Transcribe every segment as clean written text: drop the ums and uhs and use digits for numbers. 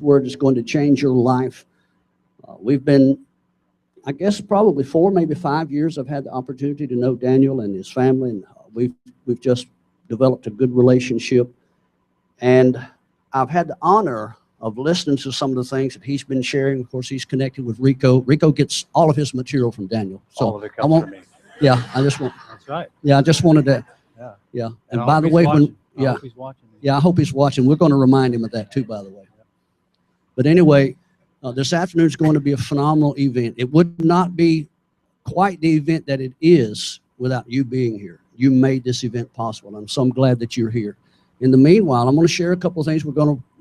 word that's going to change your life. We've been, I guess, probably 4, maybe 5 years. I've had the opportunity to know Daniel and his family, and we've just developed a good relationship. And I've had the honor of listening to some of the things that he's been sharing. Of course, he's connected with Rico. Rico gets all of his material from Daniel. So all of it comes from me. Yeah, I just want. That's right. Yeah, I just wanted to. Yeah. Yeah. And by the way, when I hope he's watching. Yeah, I hope he's watching. We're going to remind him of that too, by the way. But anyway, this afternoon is going to be a phenomenal event. It would not be quite the event that it is without you being here. You made this event possible. I'm so glad that you're here. In the meanwhile, I'm going to share a couple of things. We're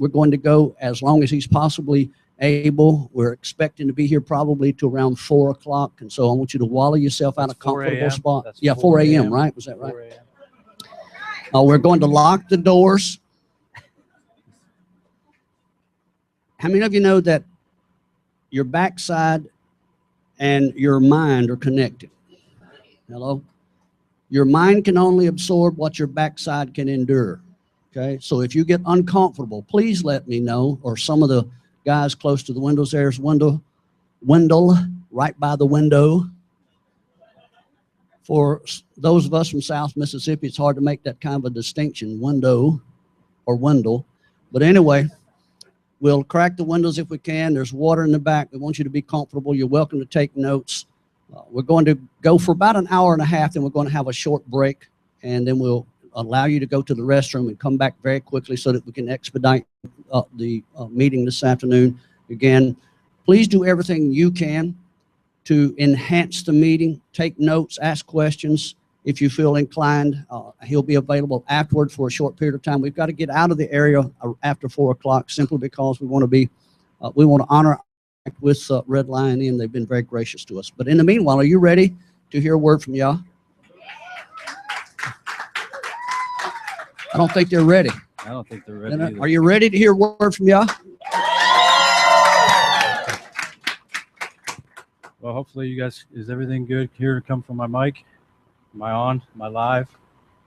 going to go as long as he's possibly able. We're expecting to be here probably to around 4 o'clock. And so I want you to wallow yourself out of a comfortable spot. That's yeah, 4 a.m., right? Was that right? 4 a.m. We're going to lock the doors. How many of you know that your backside and your mind are connected? Hello? Your mind can only absorb what your backside can endure. Okay, so if you get uncomfortable, please let me know, or some of the guys close to the windows. There's Wendell right by the window. For those of us from South Mississippi, it's hard to make that kind of a distinction, window or Wendell. But anyway, we'll crack the windows if we can. There's water in the back. We want you to be comfortable. You're welcome to take notes. We're going to go for about an hour and a half, then we're going to have a short break, and then we'll allow you to go to the restroom and come back very quickly so that we can expedite the meeting this afternoon. Again, please do everything you can to enhance the meeting. Take notes, ask questions if you feel inclined. He'll be available afterward for a short period of time. We've got to get out of the area after 4 o'clock simply because we want to honor with Red Lion Inn. They've been very gracious to us. But in the meanwhile, are you ready to hear a word from y'all? I don't think they're ready. I don't think they're ready either. Are you ready to hear a word from y'all? Well, hopefully you guys, is everything good here to come from my mic? Am I on? Am I live?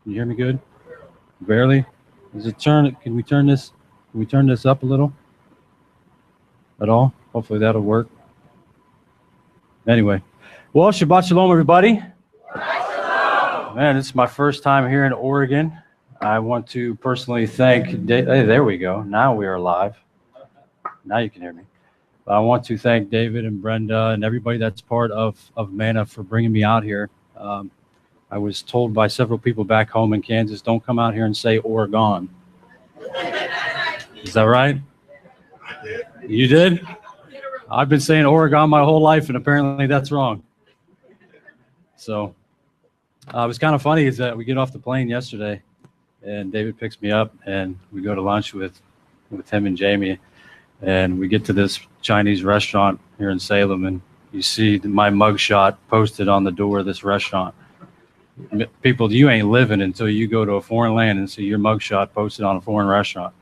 Can you hear me good? Barely? Is it turn? Can we turn this up a little? At all? Hopefully that'll work. Anyway, well, Shabbat Shalom, everybody. Man, this is my first time here in Oregon. I want to personally thank, hey, there we go. Now we are live. Now you can hear me. I want to thank David and Brenda and everybody that's part of Manna for bringing me out here. I was told by several people back home in Kansas, don't come out here and say Oregon. Is that right? You did? I've been saying Oregon my whole life, and apparently that's wrong. So it was kind of funny is that we get off the plane yesterday, and David picks me up, and we go to lunch with him and Jamie, and we get to this Chinese restaurant here in Salem, and you see my mugshot posted on the door of this restaurant. People, you ain't living until you go to a foreign land and see your mugshot posted on a foreign restaurant.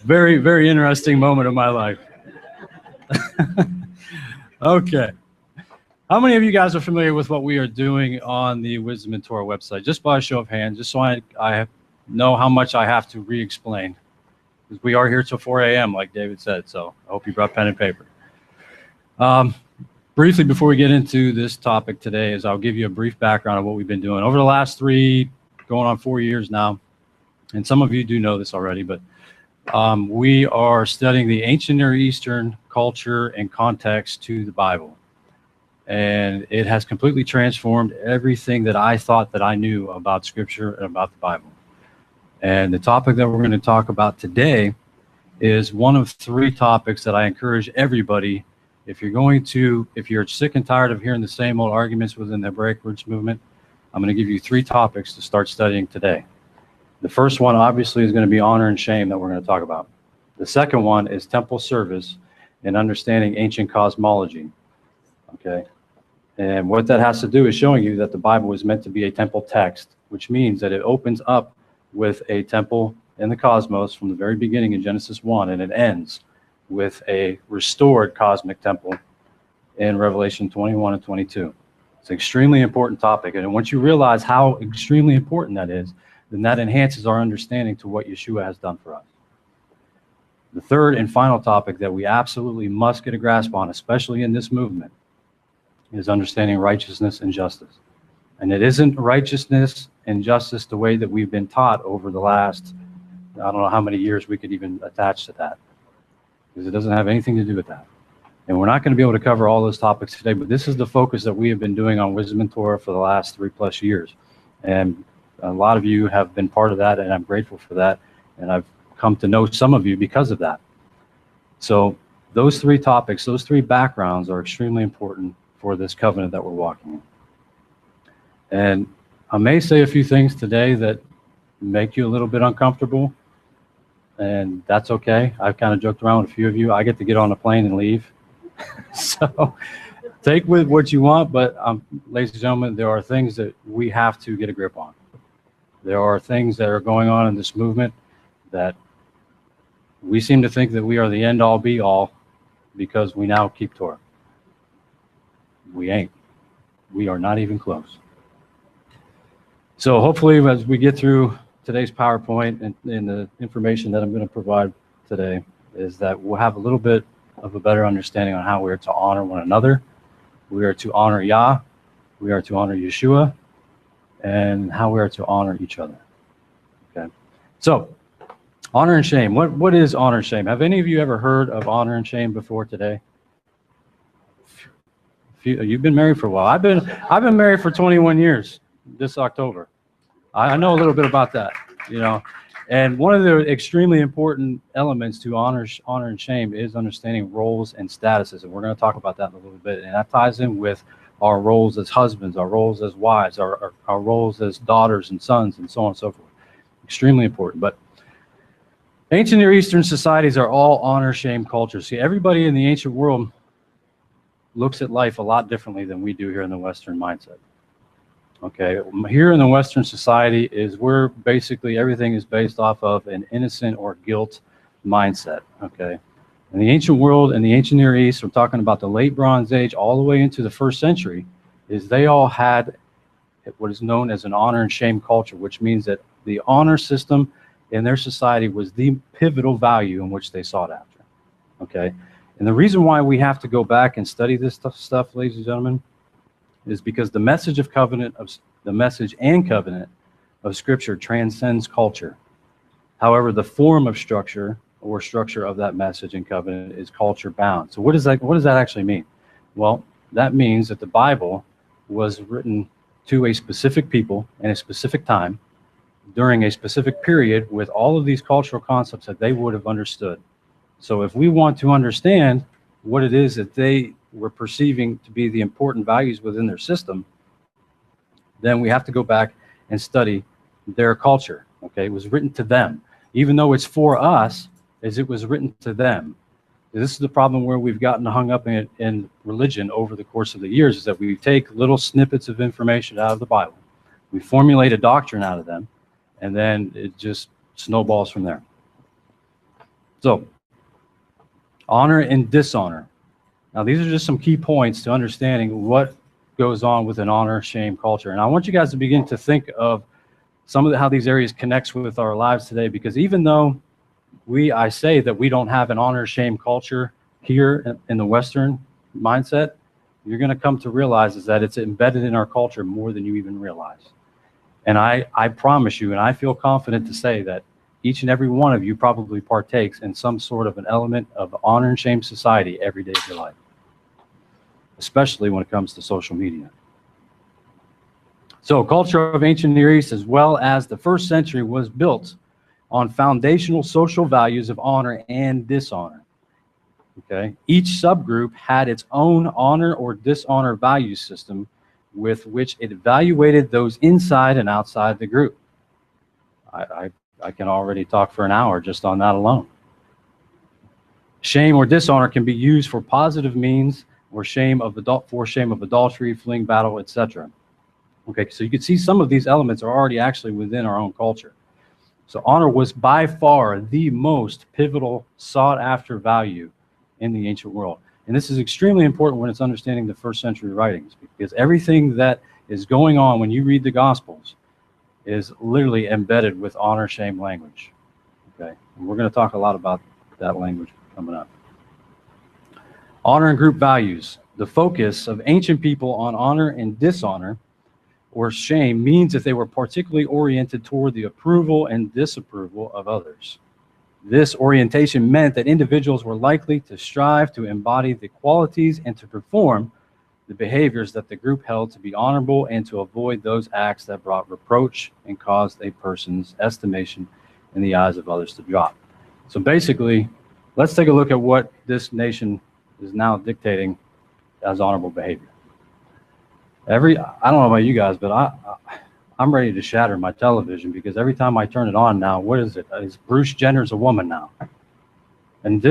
Very, very interesting moment of my life. Okay. How many of you guys are familiar with what we are doing on the Wisdom and Torah website? Just by a show of hands, just so I know how much I have to re-explain. Because we are here till 4 a.m., like David said, so I hope you brought pen and paper. Briefly, before we get into this topic today, I'll give you a brief background of what we've been doing over the last 3, going on 4 years now. And some of you do know this already, but we are studying the ancient Near Eastern culture and context to the Bible. And it has completely transformed everything that I thought that I knew about Scripture and about the Bible. And the topic that we're going to talk about today is one of 3 topics that I encourage everybody, if you're sick and tired of hearing the same old arguments within the Hebraic roots movement, I'm going to give you 3 topics to start studying today. The first one, obviously, is going to be honor and shame that we're going to talk about. The second one is temple service and understanding ancient cosmology. Okay. And what that has to do is showing you that the Bible is meant to be a temple text, which means that it opens up with a temple in the cosmos from the very beginning in Genesis 1, and it ends with a restored cosmic temple in Revelation 21 and 22. It's an extremely important topic. And once you realize how extremely important that is, then that enhances our understanding to what Yeshua has done for us. The third and final topic that we absolutely must get a grasp on, especially in this movement, is understanding righteousness and justice. And it isn't righteousness and justice the way that we've been taught over the last, I don't know how many years we could even attach to that, because it doesn't have anything to do with that. And we're not going to be able to cover all those topics today, but this is the focus that we have been doing on Wisdom and Torah for the last 3+ years. And a lot of you have been part of that, and I'm grateful for that. And I've come to know some of you because of that. So those three topics, those three backgrounds are extremely important for this covenant that we're walking in. And I may say a few things today that make you a little bit uncomfortable, and that's okay. I've kind of joked around with a few of you. I get to get on a plane and leave. So take with what you want, but ladies and gentlemen, there are things that we have to get a grip on. There are things that are going on in this movement that we seem to think that we are the end-all be-all because we now keep Torah. We ain't. We are not even close. So hopefully as we get through today's PowerPoint and the information that I'm going to provide today is that we'll have a little bit of a better understanding on how we are to honor one another. We are to honor Yah, we are to honor Yeshua, and how we are to honor each other. Okay. So honor and shame. What is honor and shame? Have any of you ever heard of honor and shame before today? You've been married for a while. I've been married for 21 years this October. I know a little bit about that, you know. And one of the extremely important elements to honor and shame is understanding roles and statuses. And we're going to talk about that in a little bit. And that ties in with our roles as husbands, our roles as wives, our roles as daughters and sons, and so on and so forth. Extremely important. But ancient Near Eastern societies are all honor-shame cultures. See, everybody in the ancient world looks at life a lot differently than we do here in the Western mindset. Okay, here in the Western society is where basically everything is based off of an innocent or guilt mindset. Okay, in the ancient world, in the ancient Near East, we're talking about the late Bronze Age all the way into the 1st century, is they all had what is known as an honor and shame culture, which means that the honor system in their society was the pivotal value in which they sought after. Okay, and the reason why we have to go back and study this stuff, ladies and gentlemen, is because the message and covenant of Scripture transcends culture. However, the form of structure or structure of that message and covenant is culture bound. So what does that actually mean? Well, that means that the Bible was written to a specific people in a specific time during a specific period with all of these cultural concepts that they would have understood. So if we want to understand what it is that they were perceiving to be the important values within their system, then we have to go back and study their culture. Okay, it was written to them. Even though it's for us, as it was written to them. This is the problem where we've gotten hung up in religion over the course of the years, is that we take little snippets of information out of the Bible, we formulate a doctrine out of them, and then it just snowballs from there. So, honor and dishonor. Now, these are just some key points to understanding what goes on with an honor-shame culture. And I want you guys to begin to think of some of how these areas connects with our lives today, because even though I say that we don't have an honor-shame culture here in the Western mindset, you're going to come to realize is that it's embedded in our culture more than you even realize. And I promise you, and I feel confident to say that each and every one of you probably partakes in some sort of an element of honor and shame society every day of your life, especially when it comes to social media. So culture of ancient Near East as well as the 1st century was built on foundational social values of honor and dishonor. Okay, each subgroup had its own honor or dishonor value system with which it evaluated those inside and outside the group. I can already talk for an hour just on that alone. Shame or dishonor can be used for positive means, or shame of adultery, fleeing battle, etc. Okay, so you can see some of these elements are already actually within our own culture. So honor was by far the most pivotal, sought-after value in the ancient world. And this is extremely important when it's understanding the 1st century writings, because everything that is going on when you read the Gospels is literally embedded with honor shame language. Okay, and we're going to talk a lot about that language coming up. Honor and group values. The focus of ancient people on honor and dishonor or shame means that they were particularly oriented toward the approval and disapproval of others. This orientation meant that individuals were likely to strive to embody the qualities and to perform the behaviors that the group held to be honorable and to avoid those acts that brought reproach and caused a person's estimation in the eyes of others to drop. So basically, let's take a look at what this nation is now dictating as honorable behavior. I don't know about you guys, but I'm ready to shatter my television because every time I turn it on now, what is it? It's Bruce Jenner's a woman now. And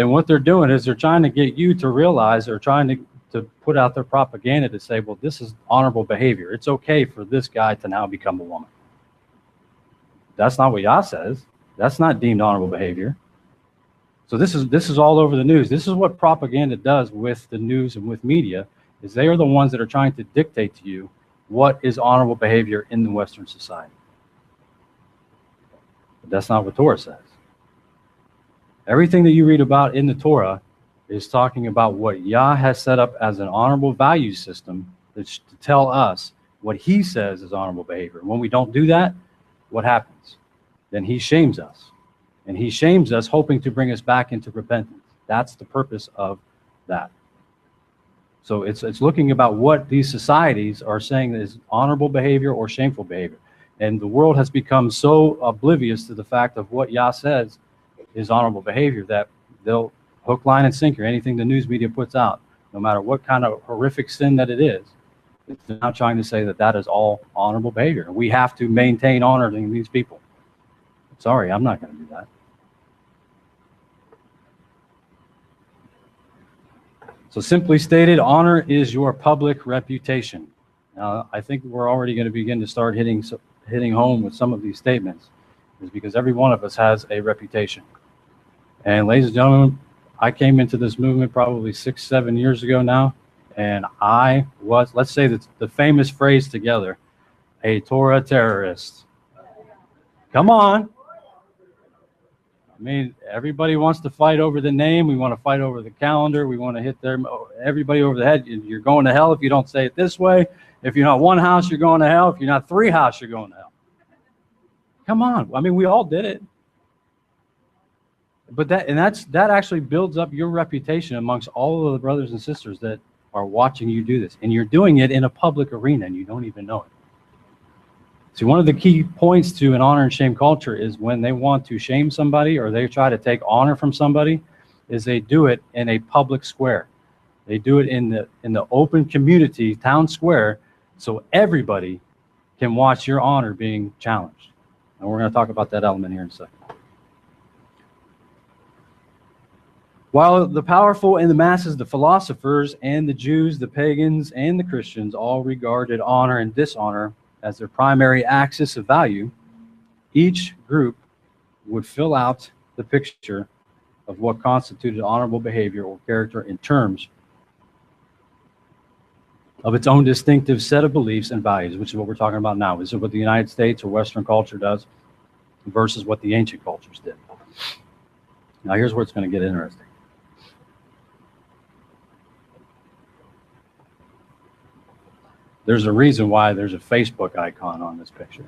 what they're doing is they're trying to get you to realize, or trying to put out their propaganda to say, well, this is honorable behavior. It's okay for this guy to now become a woman. That's not what Yah says. That's not deemed honorable behavior. So this is all over the news. This is what propaganda does with the news and with media, is they are the ones that are trying to dictate to you what is honorable behavior in the Western society. But that's not what Torah says. Everything that you read about in the Torah is talking about what Yah has set up as an honorable value system that's to tell us what he says is honorable behavior. When we don't do that, what happens? Then he shames us. And he shames us, hoping to bring us back into repentance. That's the purpose of that. So it's looking about what these societies are saying is honorable behavior or shameful behavior. And the world has become so oblivious to the fact of what Yah says is honorable behavior that they'll hook, line, and sinker anything the news media puts out, no matter what kind of horrific sin that it is. It's now trying to say that that is all honorable behavior. And we have to maintain honoring these people. Sorry, I'm not going to do that. So simply stated, honor is your public reputation. Now, I think we're already going to begin to start hitting home with some of these statements, is because every one of us has a reputation. And ladies and gentlemen, I came into this movement probably 6-7 years ago now, and I was, let's say the famous phrase together, a Torah terrorist. Come on. I mean, everybody wants to fight over the name. We want to fight over the calendar. We want to hit everybody over the head. You're going to hell if you don't say it this way. If you're not one house, you're going to hell. If you're not three house, you're going to hell. Come on. I mean, we all did it. But that actually builds up your reputation amongst all of the brothers and sisters that are watching you do this. And you're doing it in a public arena and you don't even know it. See, one of the key points to an honor and shame culture is when they want to shame somebody or they try to take honor from somebody, is they do it in a public square. They do it in the open community, town square, so everybody can watch your honor being challenged. And we're going to talk about that element here in a second. While the powerful and the masses, the philosophers and the Jews, the pagans and the Christians all regarded honor and dishonor as their primary axis of value, each group would fill out the picture of what constituted honorable behavior or character in terms of its own distinctive set of beliefs and values, which is what we're talking about now. This is what the United States or Western culture does versus what the ancient cultures did. Now here's where it's going to get interesting. There's a reason why there's a Facebook icon on this picture.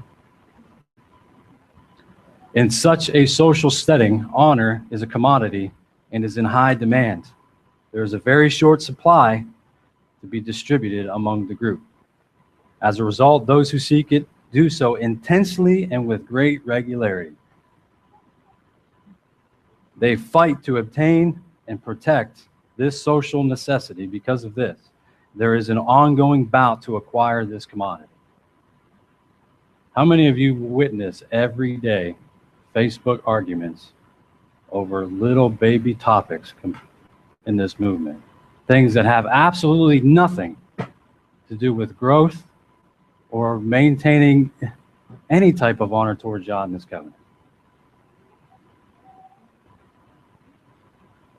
In such a social setting, honor is a commodity and is in high demand. There is a very short supply to be distributed among the group. As a result, those who seek it do so intensely and with great regularity. They fight to obtain and protect this social necessity. Because of this, there is an ongoing bout to acquire this commodity. How many of you witness every day Facebook arguments over little baby topics in this movement? Things that have absolutely nothing to do with growth or maintaining any type of honor towards God in this covenant.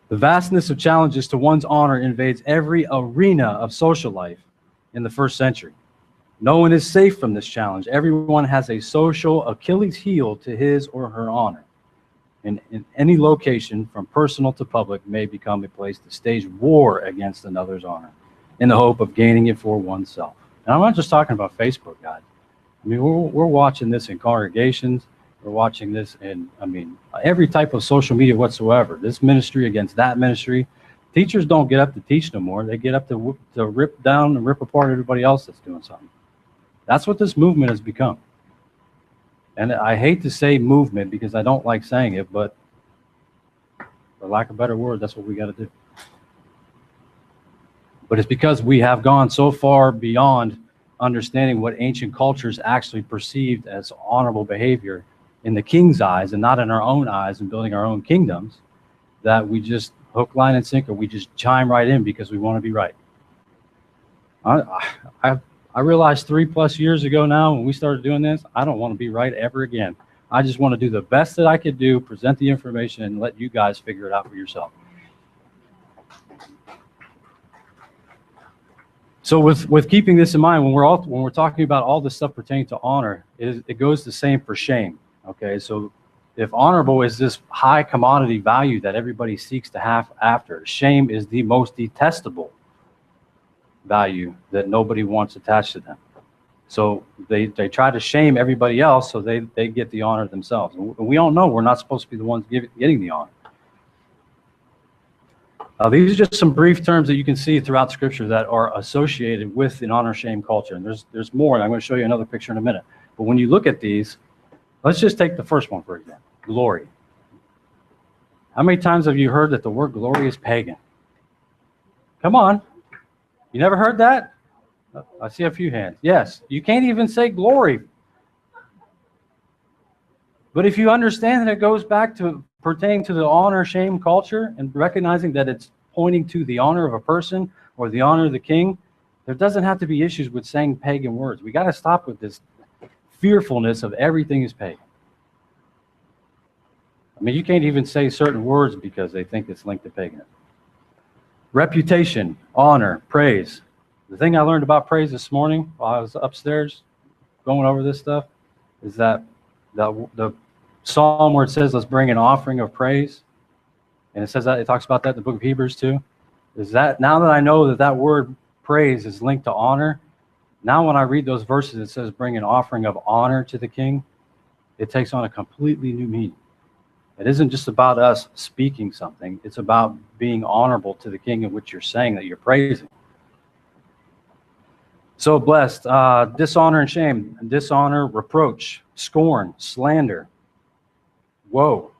The vastness of challenges to one's honor invades every arena of social life in the first century. No one is safe from this challenge. Everyone has a social Achilles heel to his or her honor. And in any location, from personal to public, may become a place to stage war against another's honor in the hope of gaining it for oneself. And I'm not just talking about Facebook, guys. I mean, we're watching this in congregations. We're watching this in, I mean, every type of social media whatsoever. This ministry against that ministry. Teachers don't get up to teach no more. They get up to rip down and rip apart everybody else that's doing something. That's what this movement has become. And I hate to say movement because I don't like saying it, but for lack of a better word, that's what we got to do. But it's because we have gone so far beyond understanding what ancient cultures actually perceived as honorable behavior in the king's eyes and not in our own eyes and building our own kingdoms, that we just hook, line, and sinker. We just chime right in because we want to be right. I realized 3+ years ago now when we started doing this, I don't want to be right ever again. I just want to do the best that I could do, present the information, and let you guys figure it out for yourself. So with keeping this in mind, when we're talking about all this stuff pertaining to honor, it goes the same for shame. Okay, so if honorable is this high commodity value that everybody seeks to have after, shame is the most detestable value that nobody wants attached to them. So they try to shame everybody else so they get the honor themselves. And we all know we're not supposed to be the ones getting the honor. These are just some brief terms that you can see throughout Scripture that are associated with an honor-shame culture. And there's more, and I'm going to show you another picture in a minute. But when you look at these, let's just take the first one, for example, glory. How many times have you heard that the word glory is pagan? Come on. You never heard that? I see a few hands. Yes, you can't even say glory. But if you understand that it goes back to pertaining to the honor-shame culture and recognizing that it's pointing to the honor of a person or the honor of the king, there doesn't have to be issues with saying pagan words. We got to stop with this fearfulness of everything is pagan. I mean, you can't even say certain words because they think it's linked to paganism. Reputation, honor, praise. The thing I learned about praise this morning while I was upstairs going over this stuff is that the psalm where it says, let's bring an offering of praise, and it says that, it talks about that in the book of Hebrews too, is that now that I know that word praise is linked to honor, now when I read those verses, it says bring an offering of honor to the king, it takes on a completely new meaning. It isn't just about us speaking something, it's about being honorable to the king in which you're saying that you're praising. So blessed, dishonor and shame, dishonor, reproach, scorn, slander, woe.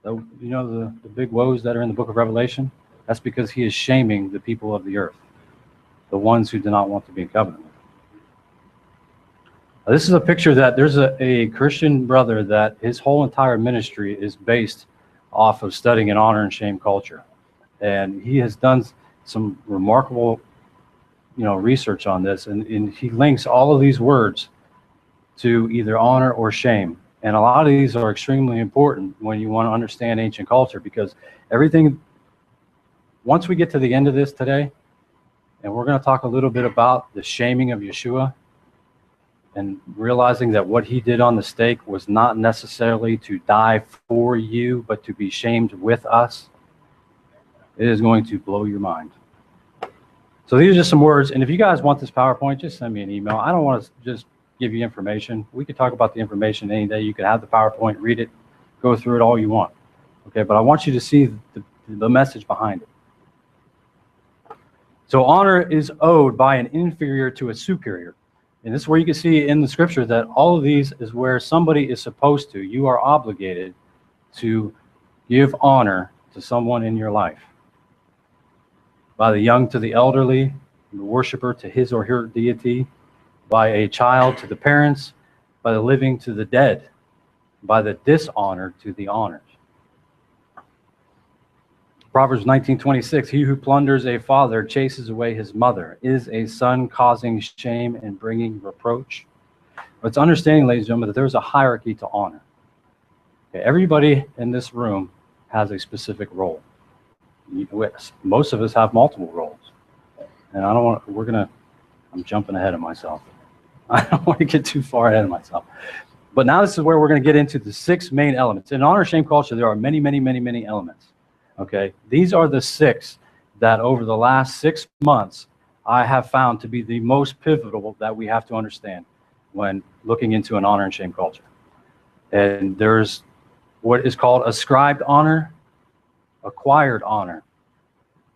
You know the big woes that are in the book of Revelation? That's because he is shaming the people of the earth, the ones who do not want to be in covenant with him. This is a picture that there's a Christian brother that his whole entire ministry is based off of studying an honor and shame culture. And he has done some remarkable research on this, and he links all of these words to either honor or shame. And a lot of these are extremely important when you want to understand ancient culture, because everything, once we get to the end of this today, and we're going to talk a little bit about the shaming of Yeshua and realizing that what he did on the stake was not necessarily to die for you, but to be shamed with us, it is going to blow your mind. So these are just some words, and if you guys want this PowerPoint, just send me an email. I don't want to just give you information. We could talk about the information any day. You could have the PowerPoint, read it, go through it all you want. Okay, but I want you to see the message behind it. So honor is owed by an inferior to a superior. And this is where you can see in the scripture that all of these is where somebody is supposed to, you are obligated to give honor to someone in your life. By the young to the elderly, the worshiper to his or her deity, by a child to the parents, by the living to the dead, by the dishonored to the honored. Proverbs 19:26, he who plunders a father chases away his mother. Is a son causing shame and bringing reproach? But it's understanding, ladies and gentlemen, that there's a hierarchy to honor. Okay, everybody in this room has a specific role. Most of us have multiple roles. And I'm jumping ahead of myself. I don't want to get too far ahead of myself. But now this is where we're going to get into the 6 main elements. In honor shame culture, there are many, many, many, many elements. Okay, these are the 6 that over the last 6 months I have found to be the most pivotal that we have to understand when looking into an honor and shame culture. And there's what is called ascribed honor, acquired honor,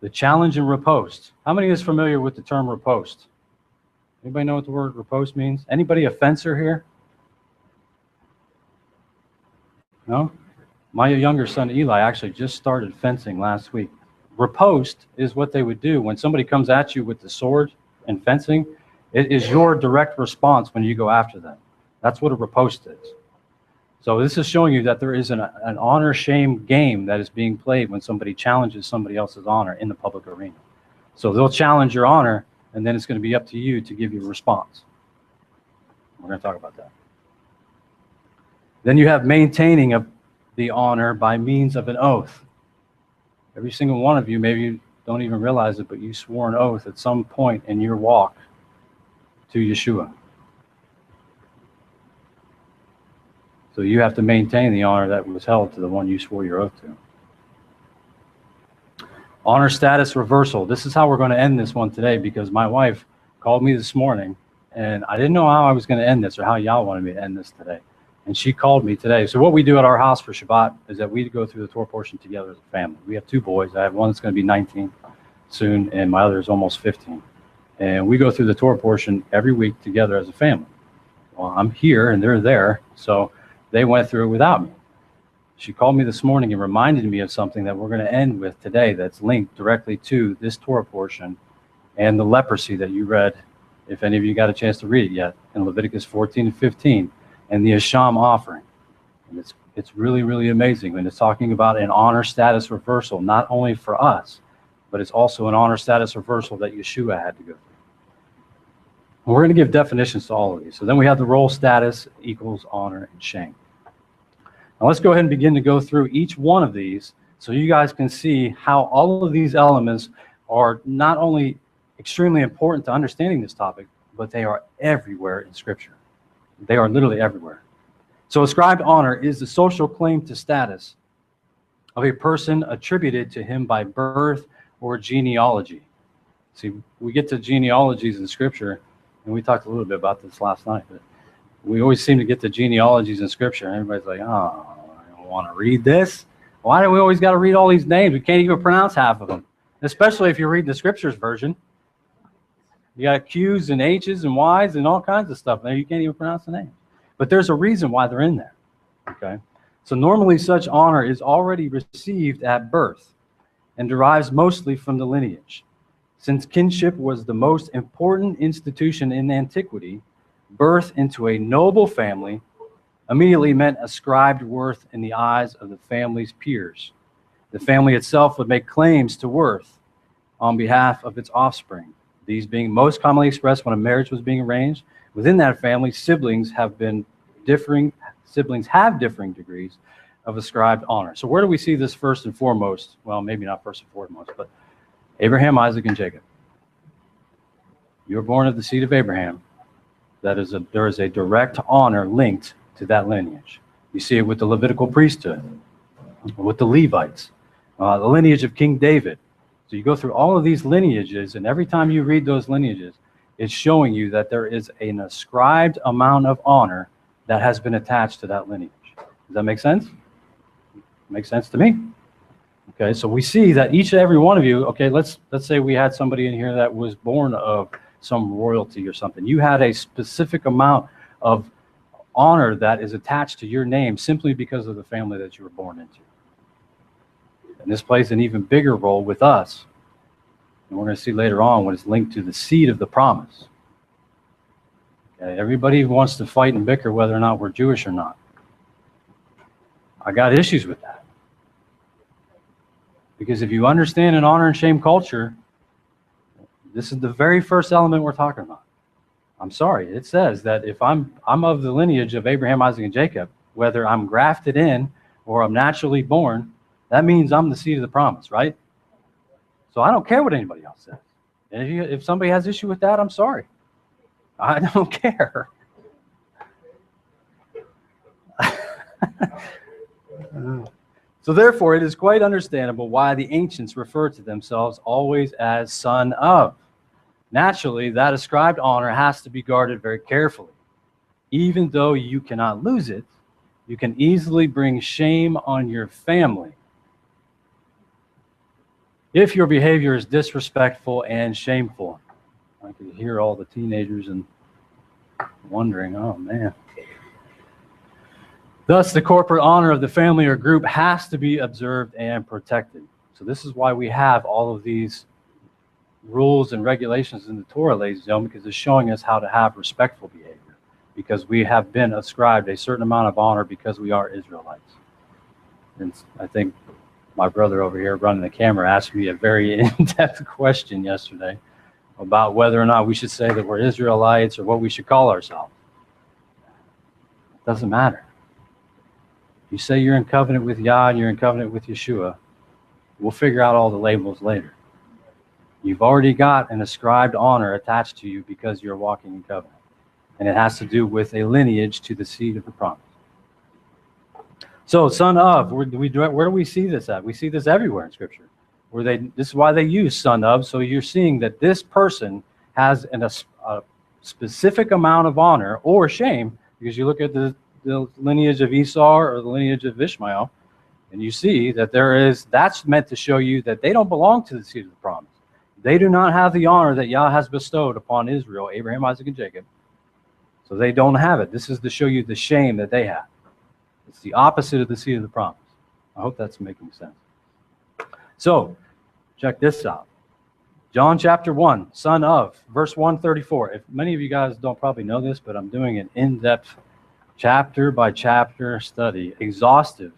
the challenge and riposte. How many is familiar with the term riposte? Anybody know what the word riposte means? Anybody a fencer here? No? My younger son Eli actually just started fencing last week. Riposte is what they would do when somebody comes at you with the sword and fencing. It is your direct response when you go after them. That's what a riposte is. So this is showing you that there is an honor-shame game that is being played when somebody challenges somebody else's honor in the public arena. So they'll challenge your honor, and then it's going to be up to you to give your response. We're going to talk about that. Then you have maintaining of the honor by means of an oath. Every single one of you, maybe you don't even realize it, but you swore an oath at some point in your walk to Yeshua. So you have to maintain the honor that was held to the one you swore your oath to. Honor status reversal. This is how we're going to end this one today, because my wife called me this morning and I didn't know how I was going to end this or how y'all wanted me to end this today. And she called me today. So what we do at our house for Shabbat is that we go through the Torah portion together as a family. We have 2 boys. I have one that's going to be 19 soon, and my other is almost 15. And we go through the Torah portion every week together as a family. Well, I'm here and they're there, so they went through it without me. She called me this morning and reminded me of something that we're going to end with today that's linked directly to this Torah portion and the leprosy that you read, if any of you got a chance to read it yet, in Leviticus 14 and 15. And the Asham offering. And it's really, really amazing when it's talking about an honor status reversal, not only for us, but it's also an honor status reversal that Yeshua had to go through. And we're going to give definitions to all of these. So then we have the role status equals honor and shame. Now let's go ahead and begin to go through each one of these so you guys can see how all of these elements are not only extremely important to understanding this topic, but they are everywhere in Scripture. They are literally everywhere. So ascribed honor is the social claim to status of a person attributed to him by birth or genealogy. See, we get to genealogies in Scripture, and we talked a little bit about this last night, but we always seem to get to genealogies in Scripture, and everybody's like, oh, I don't want to read this. Why do we always got to read all these names? We can't even pronounce half of them, especially if you read the Scriptures version. You got Q's and H's and Y's and all kinds of stuff. Now you can't even pronounce the name. But there's a reason why they're in there. Okay? So normally such honor is already received at birth and derives mostly from the lineage. Since kinship was the most important institution in antiquity, birth into a noble family immediately meant ascribed worth in the eyes of the family's peers. The family itself would make claims to worth on behalf of its offspring. These being most commonly expressed when a marriage was being arranged. Within that family, siblings have differing degrees of ascribed honor. So where do we see this first and foremost? Well, maybe not first and foremost, but Abraham, Isaac, and Jacob. You were born of the seed of Abraham. There is a direct honor linked to that lineage. You see it with the Levitical priesthood, with the Levites, the lineage of King David. So you go through all of these lineages, and every time you read those lineages, it's showing you that there is an ascribed amount of honor that has been attached to that lineage. Does that make sense? Makes sense to me. Okay, so we see that each and every one of you, okay, let's say we had somebody in here that was born of some royalty or something. You had a specific amount of honor that is attached to your name simply because of the family that you were born into. And this plays an even bigger role with us. And we're going to see later on when it's linked to the seed of the promise. Okay, everybody wants to fight and bicker whether or not we're Jewish or not. I got issues with that. Because if you understand an honor and shame culture, this is the very first element we're talking about. I'm sorry, it says that if I'm of the lineage of Abraham, Isaac, and Jacob, whether I'm grafted in or I'm naturally born, that means I'm the seed of the promise, right? So I don't care what anybody else says. And if somebody has issue with that, I'm sorry. I don't care. So therefore, it is quite understandable why the ancients referred to themselves always as son of. Naturally, that ascribed honor has to be guarded very carefully. Even though you cannot lose it, you can easily bring shame on your family if your behavior is disrespectful and shameful. I could hear all the teenagers and wondering, oh man. Thus, the corporate honor of the family or group has to be observed and protected. So this is why we have all of these rules and regulations in the Torah, ladies and gentlemen, because it's showing us how to have respectful behavior, because we have been ascribed a certain amount of honor because we are Israelites. And I think my brother over here running the camera asked me a very in-depth question yesterday about whether or not we should say that we're Israelites or what we should call ourselves. It doesn't matter. You say you're in covenant with Yah and you're in covenant with Yeshua, we'll figure out all the labels later. You've already got an ascribed honor attached to you because you're walking in covenant. And it has to do with a lineage to the seed of the promise. So, son of, where do we see this at? We see this everywhere in Scripture. This is why they use son of. So you're seeing that this person has a specific amount of honor or shame, because you look at the lineage of Esau or the lineage of Ishmael, and you see that that's meant to show you that they don't belong to the seed of the promise. They do not have the honor that Yah has bestowed upon Israel, Abraham, Isaac, and Jacob. So they don't have it. This is to show you the shame that they have. It's the opposite of the seed of the promise. I hope that's making sense. So, check this out. John chapter 1, son of, verse 134. If many of you guys don't probably know this, but I'm doing an in-depth chapter by chapter study, exhaustive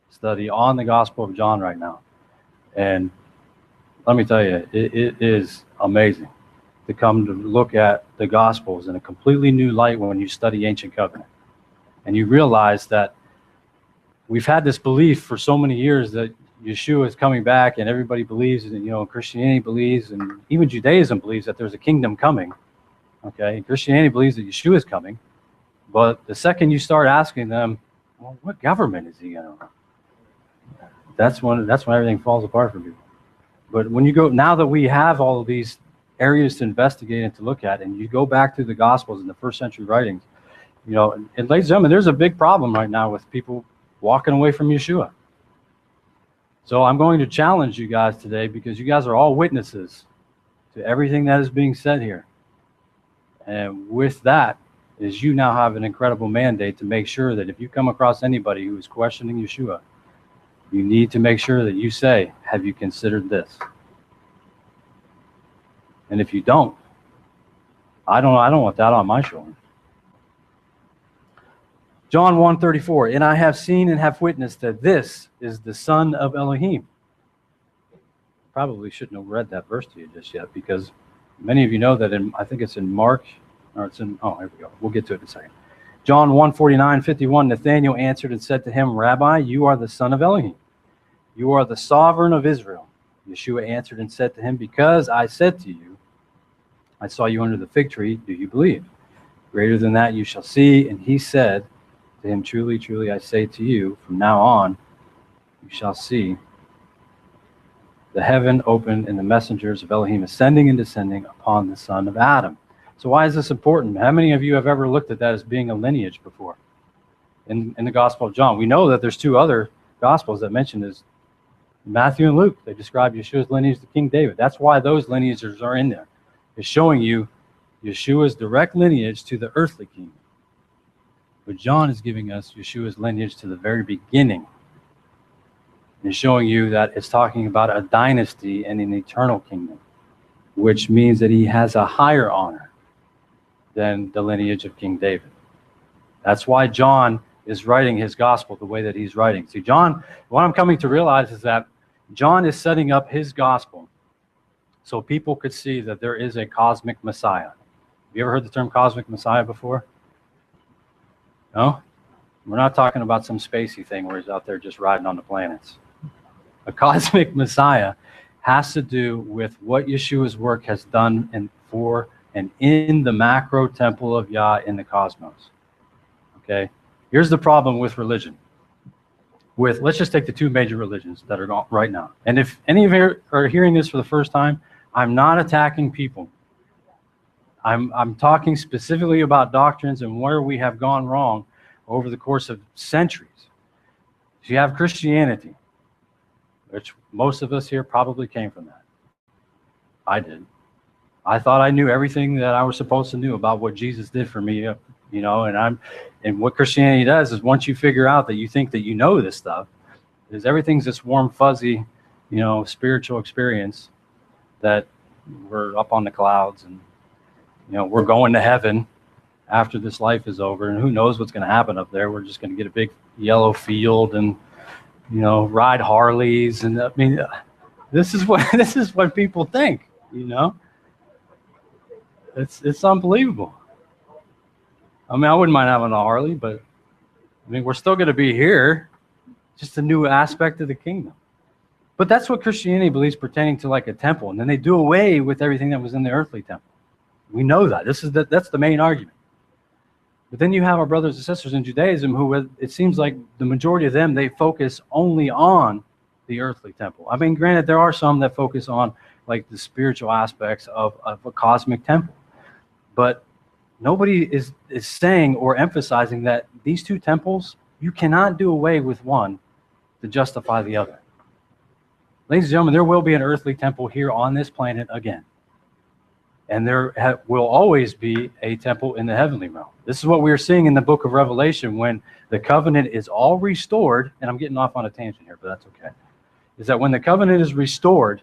study on the Gospel of John right now. And let me tell you, it is amazing to come to look at the Gospels in a completely new light when you study Ancient Covenant. And you realize that we've had this belief for so many years that Yeshua is coming back, and everybody believes, and Christianity believes, and even Judaism believes that there's a kingdom coming. Okay, Christianity believes that Yeshua is coming, but the second you start asking them, well, what government is he going to run? That's when everything falls apart for people. But when you go, now that we have all of these areas to investigate and to look at, and you go back to the Gospels and the first century writings, and ladies and gentlemen, there's a big problem right now with people walking away from Yeshua. So I'm going to challenge you guys today, because you guys are all witnesses to everything that is being said here. And with that is you now have an incredible mandate to make sure that if you come across anybody who is questioning Yeshua, you need to make sure that you say, have you considered this? And if you don't, I don't want that on my shoulder. John 1:34, and I have seen and have witnessed that this is the Son of Elohim. Probably shouldn't have read that verse to you just yet, because many of you know that I think it's in Mark, or it's in, here we go. We'll get to it in a second. John 1:49-51, Nathanael answered and said to him, Rabbi, you are the Son of Elohim. You are the sovereign of Israel. Yeshua answered and said to him, because I said to you, I saw you under the fig tree, do you believe? Greater than that you shall see. And he said to him, truly, truly, I say to you, from now on you shall see the heaven opened and the messengers of Elohim ascending and descending upon the son of Adam. So why is this important? How many of you have ever looked at that as being a lineage before? In the Gospel of John, we know that there's two other Gospels that mention this. Matthew and Luke, they describe Yeshua's lineage to King David. That's why those lineages are in there. It's showing you Yeshua's direct lineage to the earthly kingdom. But John is giving us Yeshua's lineage to the very beginning. And showing you that it's talking about a dynasty and an eternal kingdom, which means that he has a higher honor than the lineage of King David. That's why John is writing his gospel the way that he's writing. See, John, what I'm coming to realize is that John is setting up his gospel so people could see that there is a cosmic Messiah. Have you ever heard the term cosmic Messiah before? No? We're not talking about some spacey thing where he's out there just riding on the planets. A cosmic Messiah has to do with what Yeshua's work has done for and in the macro temple of Yah in the cosmos. Okay? Here's the problem with religion. Let's just take the two major religions that are right now. And if any of you are hearing this for the first time, I'm not attacking people. I'm talking specifically about doctrines and where we have gone wrong over the course of centuries. So you have Christianity, which most of us here probably came from that. I did. I thought I knew everything that I was supposed to know about what Jesus did for me, and what Christianity does is once you figure out that you think that you know this stuff, is everything's this warm, fuzzy, spiritual experience that we're up on the clouds and, we're going to heaven after this life is over, and who knows what's going to happen up there. We're just going to get a big yellow field and, ride Harleys. And I mean, this is what people think, It's unbelievable. I mean, I wouldn't mind having a Harley, but I mean, we're still going to be here, just a new aspect of the kingdom. But that's what Christianity believes pertaining to like a temple. And then they do away with everything that was in the earthly temple. We know that. That's the main argument. But then you have our brothers and sisters in Judaism who, it seems like the majority of them, they focus only on the earthly temple. I mean, granted, there are some that focus on like the spiritual aspects of a cosmic temple. But nobody is saying or emphasizing that these two temples, you cannot do away with one to justify the other. Ladies and gentlemen, there will be an earthly temple here on this planet again. And there will always be a temple in the heavenly realm. This is what we are seeing in the book of Revelation when the covenant is all restored. And I'm getting off on a tangent here, but that's okay. Is that when the covenant is restored,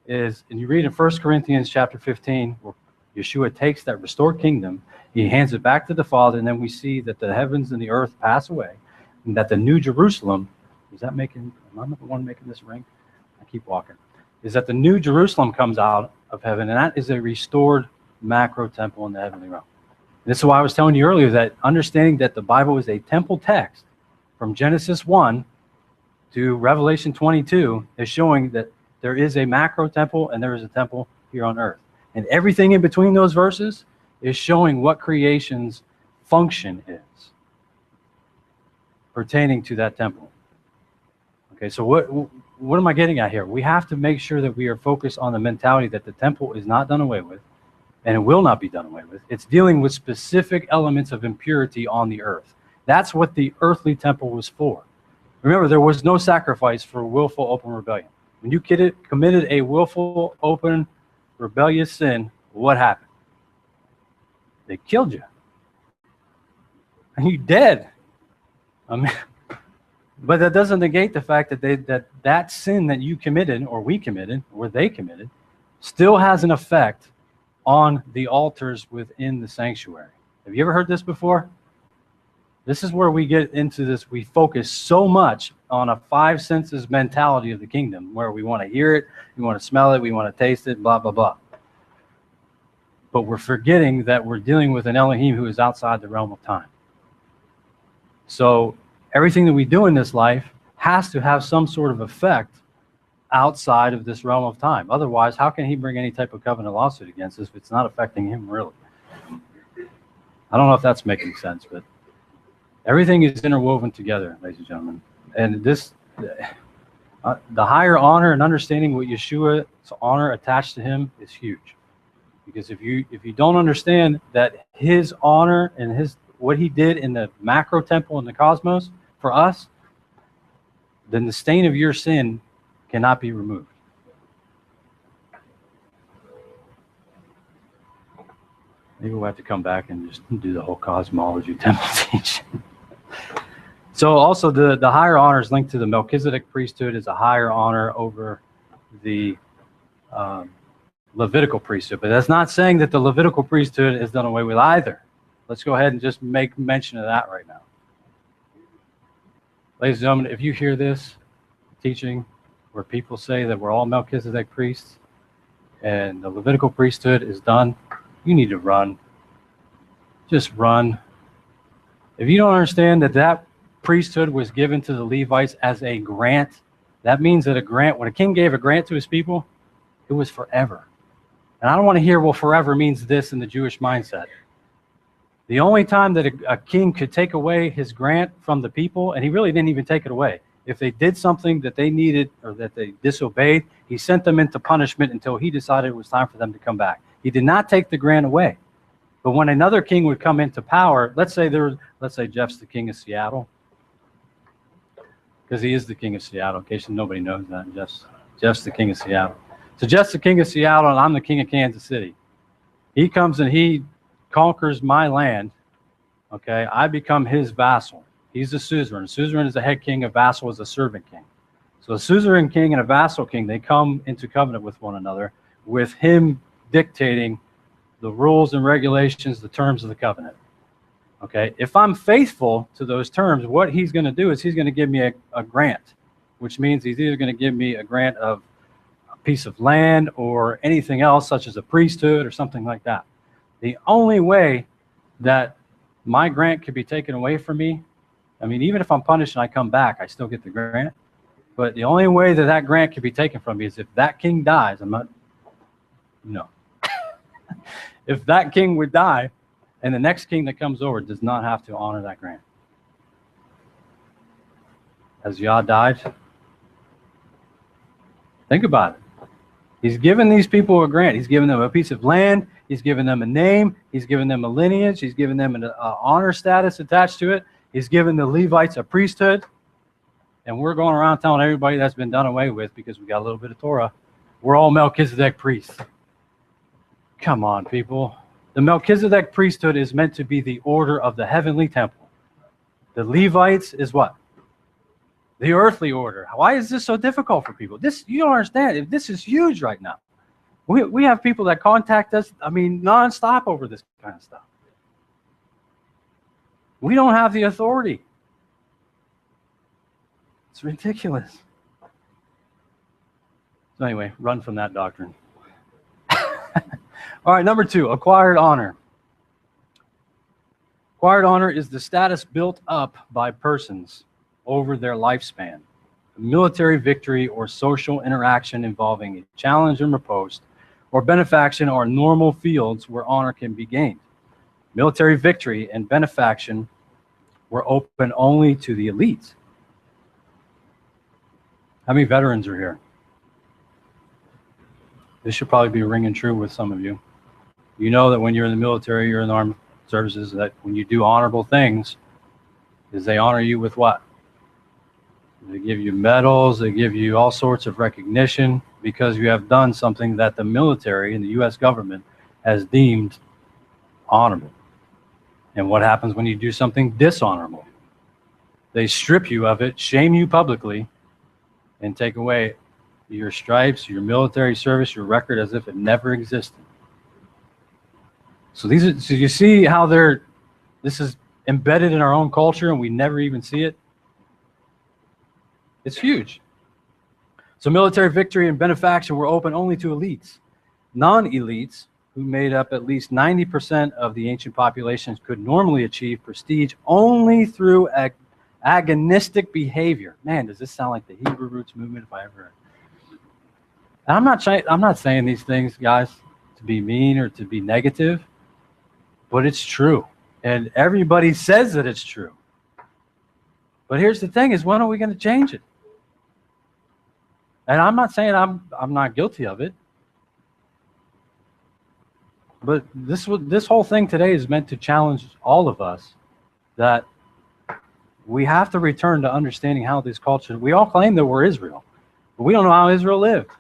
and you read in 1 Corinthians chapter 15, where Yeshua takes that restored kingdom, he hands it back to the Father, and then we see that the heavens and the earth pass away, and that the New Jerusalem, am I the one making this ring? I keep walking. Is that the New Jerusalem comes out of heaven, and that is a restored macro temple in the heavenly realm. And this is why I was telling you earlier that understanding that the Bible is a temple text from Genesis 1 to Revelation 22 is showing that there is a macro temple and there is a temple here on earth. And everything in between those verses is showing what creation's function is pertaining to that temple. Okay, so what am I getting at here? We have to make sure that we are focused on the mentality that the temple is not done away with, and it will not be done away with. It's dealing with specific elements of impurity on the earth. That's what the earthly temple was for. Remember, there was no sacrifice for willful open rebellion. When you committed a willful open rebellious sin, what happened? They killed you. And you're dead. I mean, but that doesn't negate the fact that that sin that you committed, or we committed, or they committed, still has an effect on the altars within the sanctuary. Have you ever heard this before? This is where we get into this. We focus so much on a five senses mentality of the kingdom, where we want to hear it, we want to smell it, we want to taste it, blah, blah, blah. But we're forgetting that we're dealing with an Elohim who is outside the realm of time. So everything that we do in this life has to have some sort of effect outside of this realm of time. Otherwise, how can he bring any type of covenant lawsuit against us if it's not affecting him really? I don't know if that's making sense, but everything is interwoven together, ladies and gentlemen. And this, the higher honor and understanding what Yeshua's honor attached to him is huge. Because if you don't understand that his honor and what he did in the macro temple in the cosmos for us, then the stain of your sin cannot be removed. Maybe we'll have to come back and just do the whole cosmology temple teaching. So also the higher honor is linked to the Melchizedek priesthood is a higher honor over the Levitical priesthood. But that's not saying that the Levitical priesthood is done away with either. Let's go ahead and just make mention of that right now. Ladies and gentlemen, if you hear this teaching where people say that we're all Melchizedek priests and the Levitical priesthood is done, you need to run. Just run. If you don't understand that priesthood was given to the Levites as a grant, that means that when a king gave a grant to his people, it was forever. And I don't want to hear, well, forever means this in the Jewish mindset. The only time that a king could take away his grant from the people, and he really didn't even take it away. If they did something that they needed or that they disobeyed, he sent them into punishment until he decided it was time for them to come back. He did not take the grant away. But when another king would come into power, let's say Jeff's the king of Seattle, because he is the king of Seattle, in case nobody knows that. Jeff's the king of Seattle. So Jeff's the king of Seattle, and I'm the king of Kansas City. He comes and he conquers my land, okay? I become his vassal. He's a suzerain. A suzerain is a head king, a vassal is a servant king. So a suzerain king and a vassal king, they come into covenant with one another, with him dictating the rules and regulations, the terms of the covenant. Okay, if I'm faithful to those terms, what he's going to do is he's going to give me a grant, which means he's either going to give me a grant of a piece of land or anything else, such as a priesthood or something like that. The only way that my grant could be taken away from me, I mean, even if I'm punished and I come back, I still get the grant. But the only way that that grant could be taken from me is if that king dies. No. If that king would die, and the next king that comes over does not have to honor that grant. Has Yah died? Think about it. He's given these people a grant. He's given them a piece of land. He's given them a name. He's given them a lineage. He's given them an honor status attached to it. He's given the Levites a priesthood. And we're going around telling everybody that's been done away with because we got a little bit of Torah. We're all Melchizedek priests. Come on, people. The Melchizedek priesthood is meant to be the order of the heavenly temple. The Levites is what? The earthly order. Why is this so difficult for people? This, you don't understand. This is huge right now. We have people that contact us, I mean, nonstop over this kind of stuff. We don't have the authority. It's ridiculous. So anyway, run from that doctrine. All right, number 2, acquired honor. Acquired honor is the status built up by persons over their lifespan. A military victory or social interaction involving a challenge and riposte, or benefaction are normal fields where honor can be gained. Military victory and benefaction were open only to the elites. How many veterans are here? This should probably be ringing true with some of you. You know that when you're in the military, you're in the armed services, that when you do honorable things, is they honor you with what? They give you medals, they give you all sorts of recognition because you have done something that the military and the U.S. government has deemed honorable. And what happens when you do something dishonorable? They strip you of it, shame you publicly, and take away your stripes, your military service, your record as if it never existed. So you see how this is embedded in our own culture and we never even see it? It's huge. So military victory and benefaction were open only to elites. Non-elites, who made up at least 90% of the ancient populations, could normally achieve prestige only through agonistic behavior. Man, does this sound like the Hebrew roots movement if I ever heard? And I'm not saying these things, guys, to be mean or to be negative, but it's true. And everybody says that it's true. But here's the thing is, when are we going to change it? And I'm not saying I'm not guilty of it. But this whole thing today is meant to challenge all of us that we have to return to understanding how this culture, we all claim that we're Israel, but we don't know how Israel lived.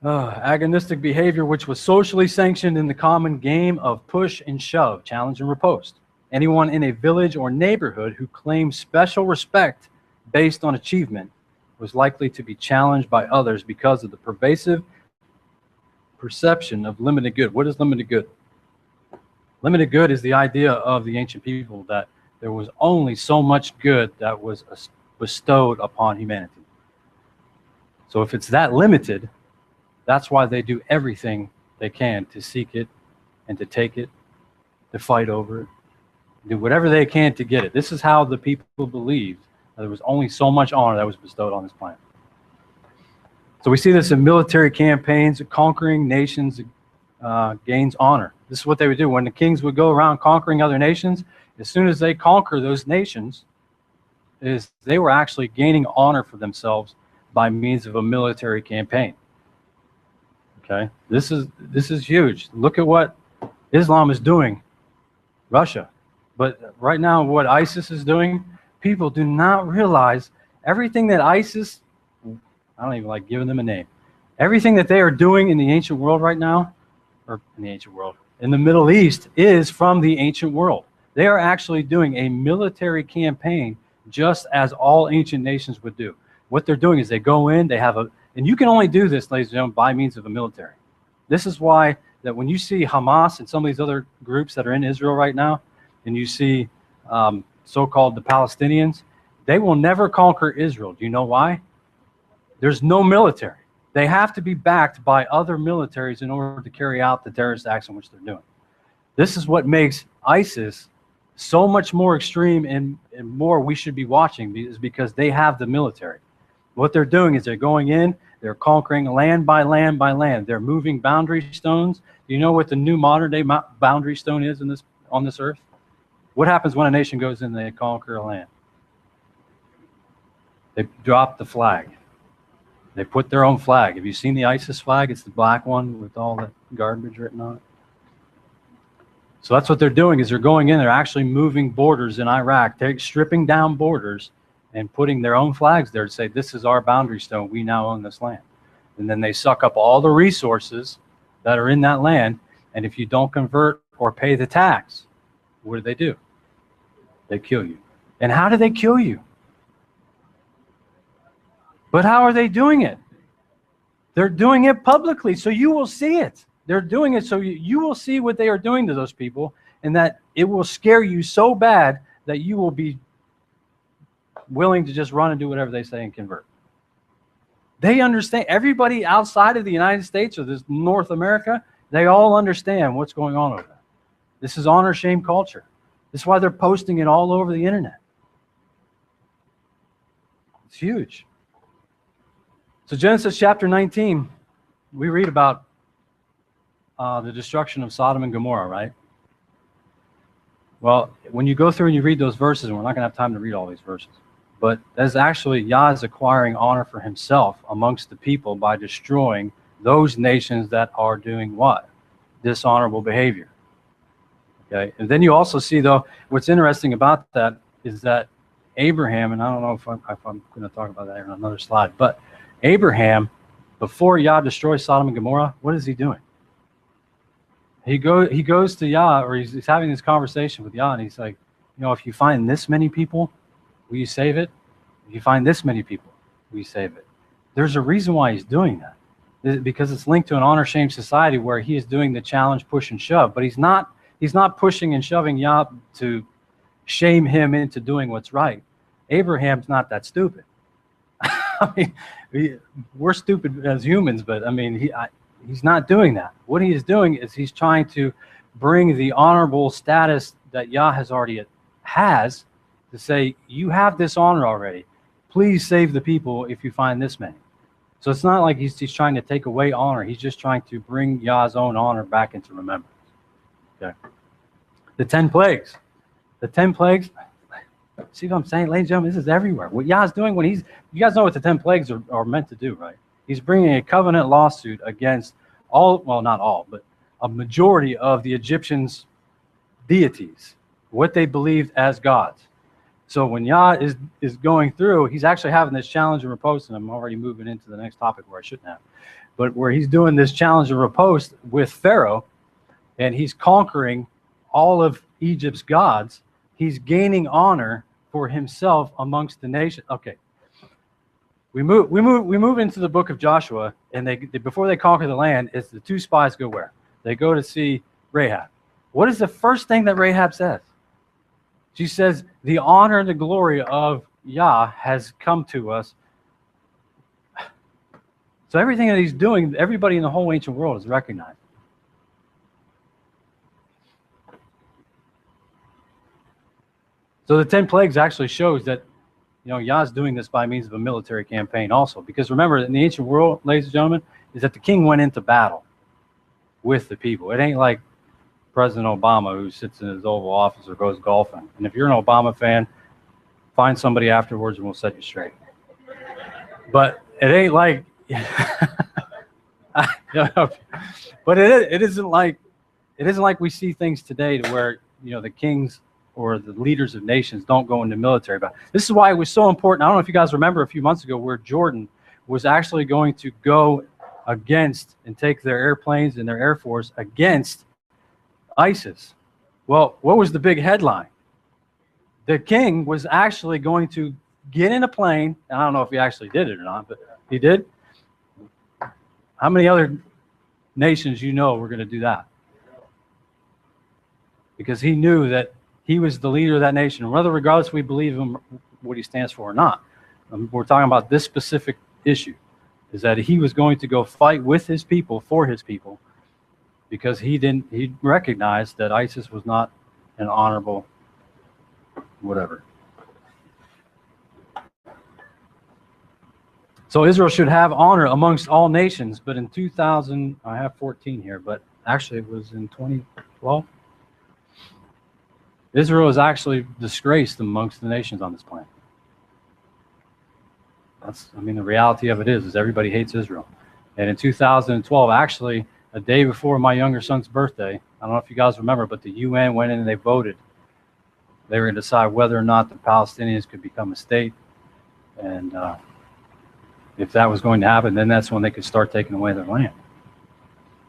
Agonistic behavior, which was socially sanctioned in the common game of push and shove, challenge and riposte. Anyone in a village or neighborhood who claimed special respect based on achievement was likely to be challenged by others because of the pervasive perception of limited good. What is limited good? Limited good is the idea of the ancient people that there was only so much good that was bestowed upon humanity. So if it's that limited, that's why they do everything they can to seek it and to take it, to fight over it, do whatever they can to get it. This is how the people believed that there was only so much honor that was bestowed on this planet. So we see this in military campaigns. Conquering nations gains honor. This is what they would do. When the kings would go around conquering other nations, as soon as they conquer those nations, they were actually gaining honor for themselves by means of a military campaign. Okay, this is huge. Look at what Islam is doing, Russia. But right now, what ISIS is doing, people do not realize everything that ISIS, I don't even like giving them a name, everything that they are doing in the ancient world right now, or in the ancient world, in the Middle East, is from the ancient world. They are actually doing a military campaign just as all ancient nations would do. What they're doing is they go in, they have and you can only do this, ladies and gentlemen, by means of a military. This is why that when you see Hamas and some of these other groups that are in Israel right now, and you see so-called the Palestinians, they will never conquer Israel. Do you know why? There's no military. They have to be backed by other militaries in order to carry out the terrorist acts in which they're doing. This is what makes ISIS so much more extreme and more we should be watching, is because they have the military. What they're doing is they're going in, they're conquering land by land by land. They're moving boundary stones. Do you know what the new modern day boundary stone is on this earth? What happens when a nation goes in and they conquer a land? They drop the flag. They put their own flag. Have you seen the ISIS flag? It's the black one with all the garbage written on it. So that's what they're doing, is they're going in, they're actually moving borders in Iraq. They're stripping down borders and putting their own flags there to say, this is our boundary stone. We now own this land. And then they suck up all the resources that are in that land. And if you don't convert or pay the tax, what do? They kill you. And how do they kill you? But how are they doing it? They're doing it publicly, so you will see it. They're doing it so you will see what they are doing to those people, and that it will scare you so bad that you will be willing to just run and do whatever they say and convert. They understand. Everybody outside of the United States or this North America, they all understand what's going on over there. This is honor shame culture. This is why they're posting it all over the internet. It's huge. So Genesis chapter 19, we read about the destruction of Sodom and Gomorrah, right? Well, when you go through and you read those verses, and we're not going to have time to read all these verses, but that's actually Yah is acquiring honor for himself amongst the people by destroying those nations that are doing what? Dishonorable behavior. Okay, and then you also see, though, what's interesting about that is that Abraham, and I don't know if I'm going to talk about that in another slide, but Abraham, before Yah destroys Sodom and Gomorrah, what is he doing? He goes to Yah, or he's having this conversation with Yah, and he's like, you know, if you find this many people, will you save it? If you find this many people, will you save it? There's a reason why he's doing that. Because it's linked to an honor-shame society where he is doing the challenge, push, and shove. But he's not pushing and shoving Yah to shame him into doing what's right. Abraham's not that stupid. I mean, we're stupid as humans, but I mean, he's not doing that. What he is doing is he's trying to bring the honorable status that Yah has to say, you have this honor already. Please save the people if you find this many. So it's not like he's trying to take away honor. He's just trying to bring Yah's own honor back into remembrance. Okay. The 10 plagues. The 10 plagues. See what I'm saying, ladies and gentlemen? This is everywhere. What Yah's doing you guys know what the 10 plagues are meant to do, right? He's bringing a covenant lawsuit against well, not all, but a majority of the Egyptians' deities, what they believed as gods. So when Yah is going through, he's actually having this challenge and riposte, and I'm already moving into the next topic where I shouldn't have, but where he's doing this challenge and riposte with Pharaoh, and he's conquering all of Egypt's gods. He's gaining honor for himself amongst the nation. Okay. We move into the book of Joshua, and before they conquer the land, it's the two spies go where? They go to see Rahab. What is the first thing that Rahab says? She says, the honor and the glory of Yah has come to us. So everything that he's doing, everybody in the whole ancient world is recognized. So the 10 plagues actually shows that you know, Yah's doing this by means of a military campaign also. Because remember, in the ancient world, ladies and gentlemen, is that the king went into battle with the people. It ain't like President Obama who sits in his Oval Office or goes golfing. And if you're an Obama fan, find somebody afterwards and we'll set you straight. But it ain't like, but it isn't like we see things today to where, you know, the kings or the leaders of nations don't go into military battle. This is why it was so important. I don't know if you guys remember a few months ago where Jordan was actually going to go against and take their airplanes and their air force against ISIS. Well, what was the big headline? The king was actually going to get in a plane, and I don't know if he actually did it or not, but he did. How many other nations you know were going to do that? Because he knew that he was the leader of that nation, whether regardless we believe him, what he stands for or not. We're talking about this specific issue, is that he was going to go fight with his people, for his people, because he recognized that ISIS was not an honorable whatever. So Israel should have honor amongst all nations, but in 2000, I have 14 here, but actually it was in 2012. Israel is actually disgraced amongst the nations on this planet. I mean, the reality of it is everybody hates Israel. And in 2012, actually, a day before my younger son's birthday, I don't know if you guys remember, but the UN went in and they voted. They were going to decide whether or not the Palestinians could become a state. And if that was going to happen, then that's when they could start taking away their land.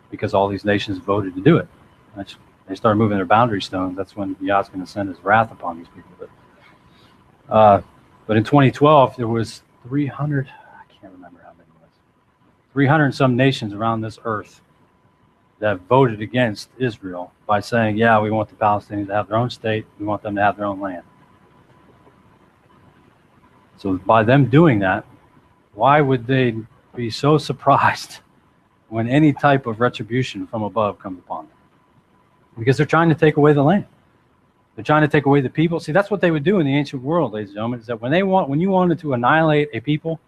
Because all these nations voted to do it. They started moving their boundary stones. That's when Yah's going to send his wrath upon these people. But in 2012, there was 300, I can't remember how many it was, 300 and some nations around this earth that voted against Israel by saying, yeah, we want the Palestinians to have their own state. We want them to have their own land. So by them doing that, why would they be so surprised when any type of retribution from above comes upon them? Because they're trying to take away the land. They're trying to take away the people. See, that's what they would do in the ancient world, ladies and gentlemen, is that when you wanted to annihilate a people,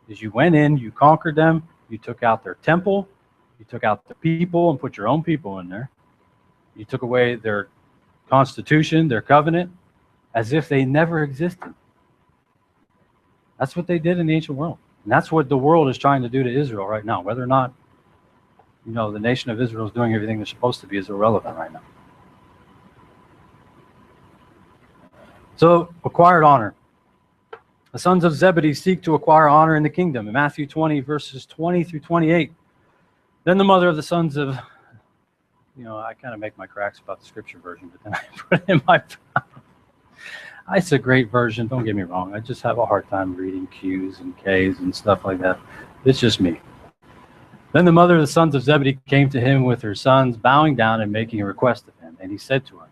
is you went in, you conquered them, you took out their temple, you took out the people and put your own people in there. You took away their constitution, their covenant, as if they never existed. That's what they did in the ancient world. And that's what the world is trying to do to Israel right now. Whether or not, you know, the nation of Israel is doing everything they're supposed to be is irrelevant right now. So, acquired honor. The sons of Zebedee seek to acquire honor in the kingdom. In Matthew 20, verses 20 through 28. Then the mother of the sons of, you know, I kind of make my cracks about the scripture version, but then I put it in my it's a great version, don't get me wrong. I just have a hard time reading Q's and K's and stuff like that. It's just me. Then the mother of the sons of Zebedee came to him with her sons, bowing down and making a request of him. And he said to her,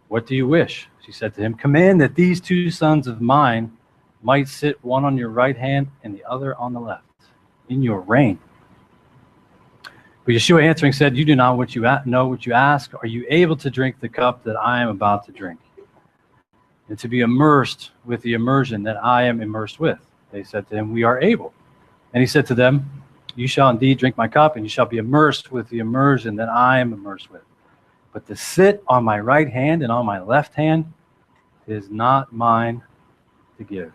"What do you wish?" She said to him, "Command that these two sons of mine might sit one on your right hand and the other on the left in your reign." But Yeshua answering said, "You do not know what you ask. Are you able to drink the cup that I am about to drink, and to be immersed with the immersion that I am immersed with?" They said to him, "We are able." And he said to them, "You shall indeed drink my cup, and you shall be immersed with the immersion that I am immersed with. But to sit on my right hand and on my left hand is not mine to give,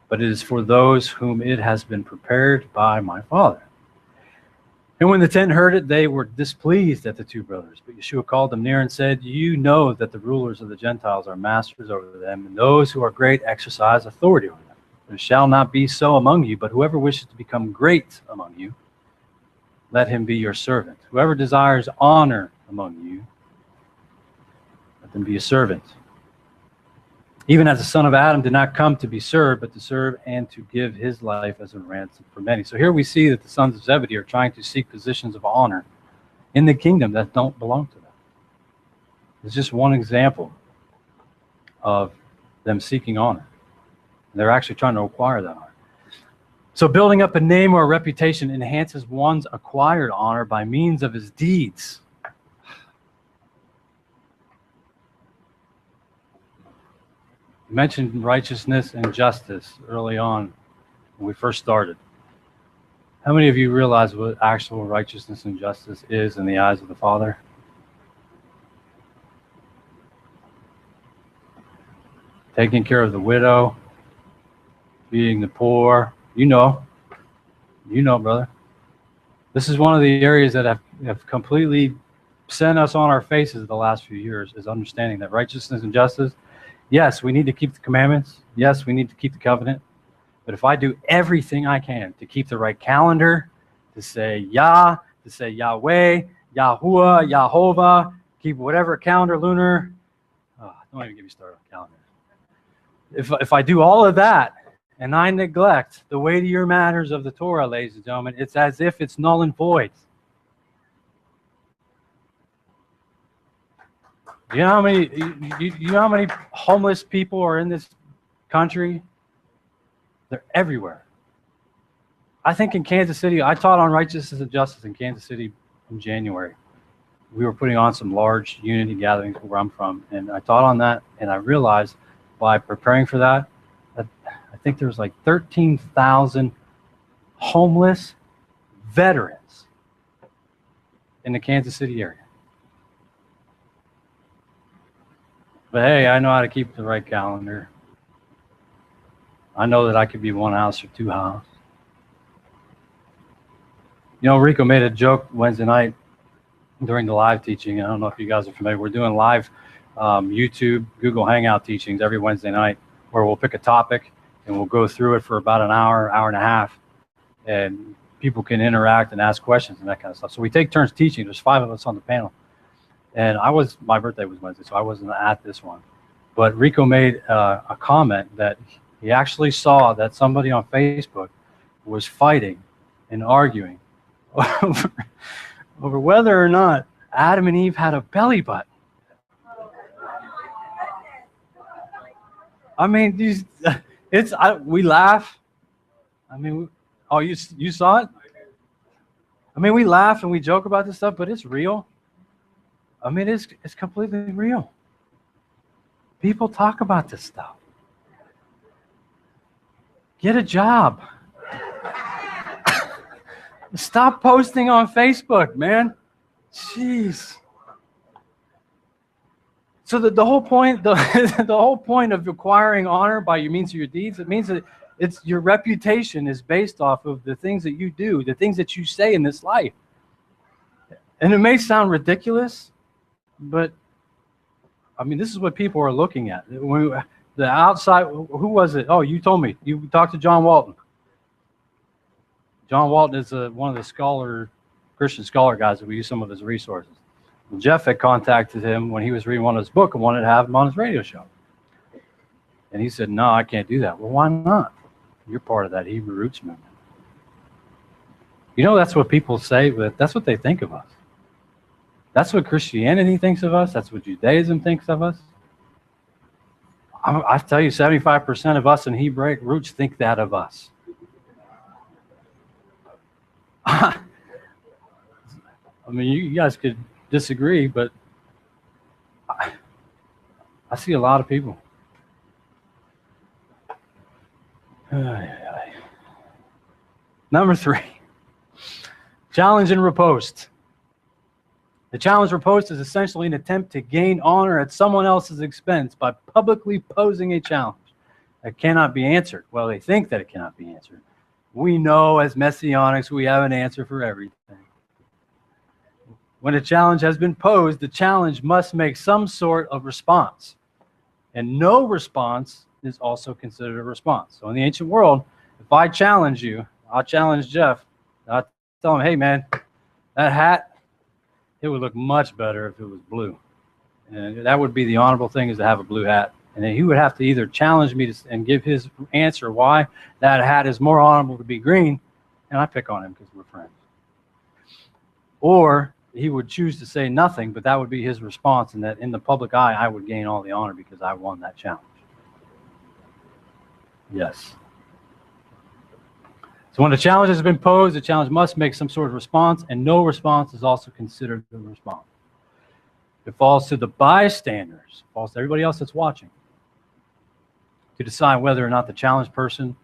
but it is for those whom it has been prepared by my Father." And when the 10 heard it, they were displeased at the two brothers. But Yeshua called them near and said, "You know that the rulers of the Gentiles are masters over them, and those who are great exercise authority over them. It shall not be so among you, but whoever wishes to become great among you, let him be your servant. Whoever desires honor among you, let them be a servant. Even as the Son of Adam did not come to be served, but to serve and to give his life as a ransom for many." So here we see that the sons of Zebedee are trying to seek positions of honor in the kingdom that don't belong to them. It's just one example of them seeking honor. They're actually trying to acquire that honor. So building up a name or a reputation enhances one's acquired honor by means of his deeds. You mentioned righteousness and justice early on when we first started. How many of you realize what actual righteousness and justice is in the eyes of the Father? Taking care of the widow, feeding the poor. You know, brother. This is one of the areas that have completely sent us on our faces the last few years, is understanding that righteousness and justice, yes, we need to keep the commandments. Yes, we need to keep the covenant. But if I do everything I can to keep the right calendar, to say Yah, to say Yahweh, Yahuwah, Yahovah, keep whatever calendar, lunar, don't even get me started on calendar. If I do all of that and I neglect the weightier matters of the Torah, ladies and gentlemen, it's as if it's null and void. You know how many you know how many homeless people are in this country? They're everywhere. I think in Kansas City, I taught on righteousness and justice in Kansas City in January. We were putting on some large unity gatherings where I'm from, and I taught on that, and I realized by preparing for that I think there was like 13,000 homeless veterans in the Kansas City area. But hey, I know how to keep the right calendar. I know that I could be one house or two houses. You know, Rico made a joke Wednesday night during the live teaching. I don't know if you guys are familiar. We're doing live YouTube, Google Hangout teachings every Wednesday night, where we'll pick a topic and we'll go through it for about an hour, hour and a half, and people can interact and ask questions and that kind of stuff. So we take turns teaching. There's 5 of us on the panel. And my birthday was Wednesday, so I wasn't at this one. But Rico made a comment that he actually saw that somebody on Facebook was fighting and arguing over whether or not Adam and Eve had a belly button. I mean, we laugh. I mean, you saw it? I mean, we laugh and we joke about this stuff, but it's real. I mean, it's completely real. People talk about this stuff. Get a job. Stop posting on Facebook, man. Jeez. So the whole point, the whole point of acquiring honor by your means of your deeds, it means that it's your reputation is based off of the things that you do, the things that you say in this life. And it may sound ridiculous, but I mean, this is what people are looking at. The outside, who was it? Oh, you told me. You talked to John Walton. John Walton is one of the Christian scholar guys that we use some of his resources. And Jeff had contacted him when he was reading one of his books and wanted to have him on his radio show. And he said, no, I can't do that. Well, why not? You're part of that Hebrew roots movement. You know, that's what people say, but that's what they think of us. That's what Christianity thinks of us. That's what Judaism thinks of us. I tell you, 75% of us in Hebraic roots think that of us. I mean, you guys could disagree, but I see a lot of people. Number 3, challenge and riposte. The challenge riposte is essentially an attempt to gain honor at someone else's expense by publicly posing a challenge that cannot be answered. Well, they think that it cannot be answered. We know as Messianics we have an answer for everything. When a challenge has been posed, the challenge must make some sort of response. And no response is also considered a response. So in the ancient world, if I challenge you, I'll challenge Jeff. I'll tell him, hey man, that hat, it would look much better if it was blue. And that would be the honorable thing, is to have a blue hat. And then he would have to either challenge me and give his answer why that hat is more honorable to be green, and I pick on him because we're friends. Or he would choose to say nothing, but that would be his response, and that in the public eye, I would gain all the honor because I won that challenge. Yes. So when a challenge has been posed, the challenge must make some sort of response, and no response is also considered a response. It falls to the bystanders, it falls to everybody else that's watching, to decide whether or not the challenged person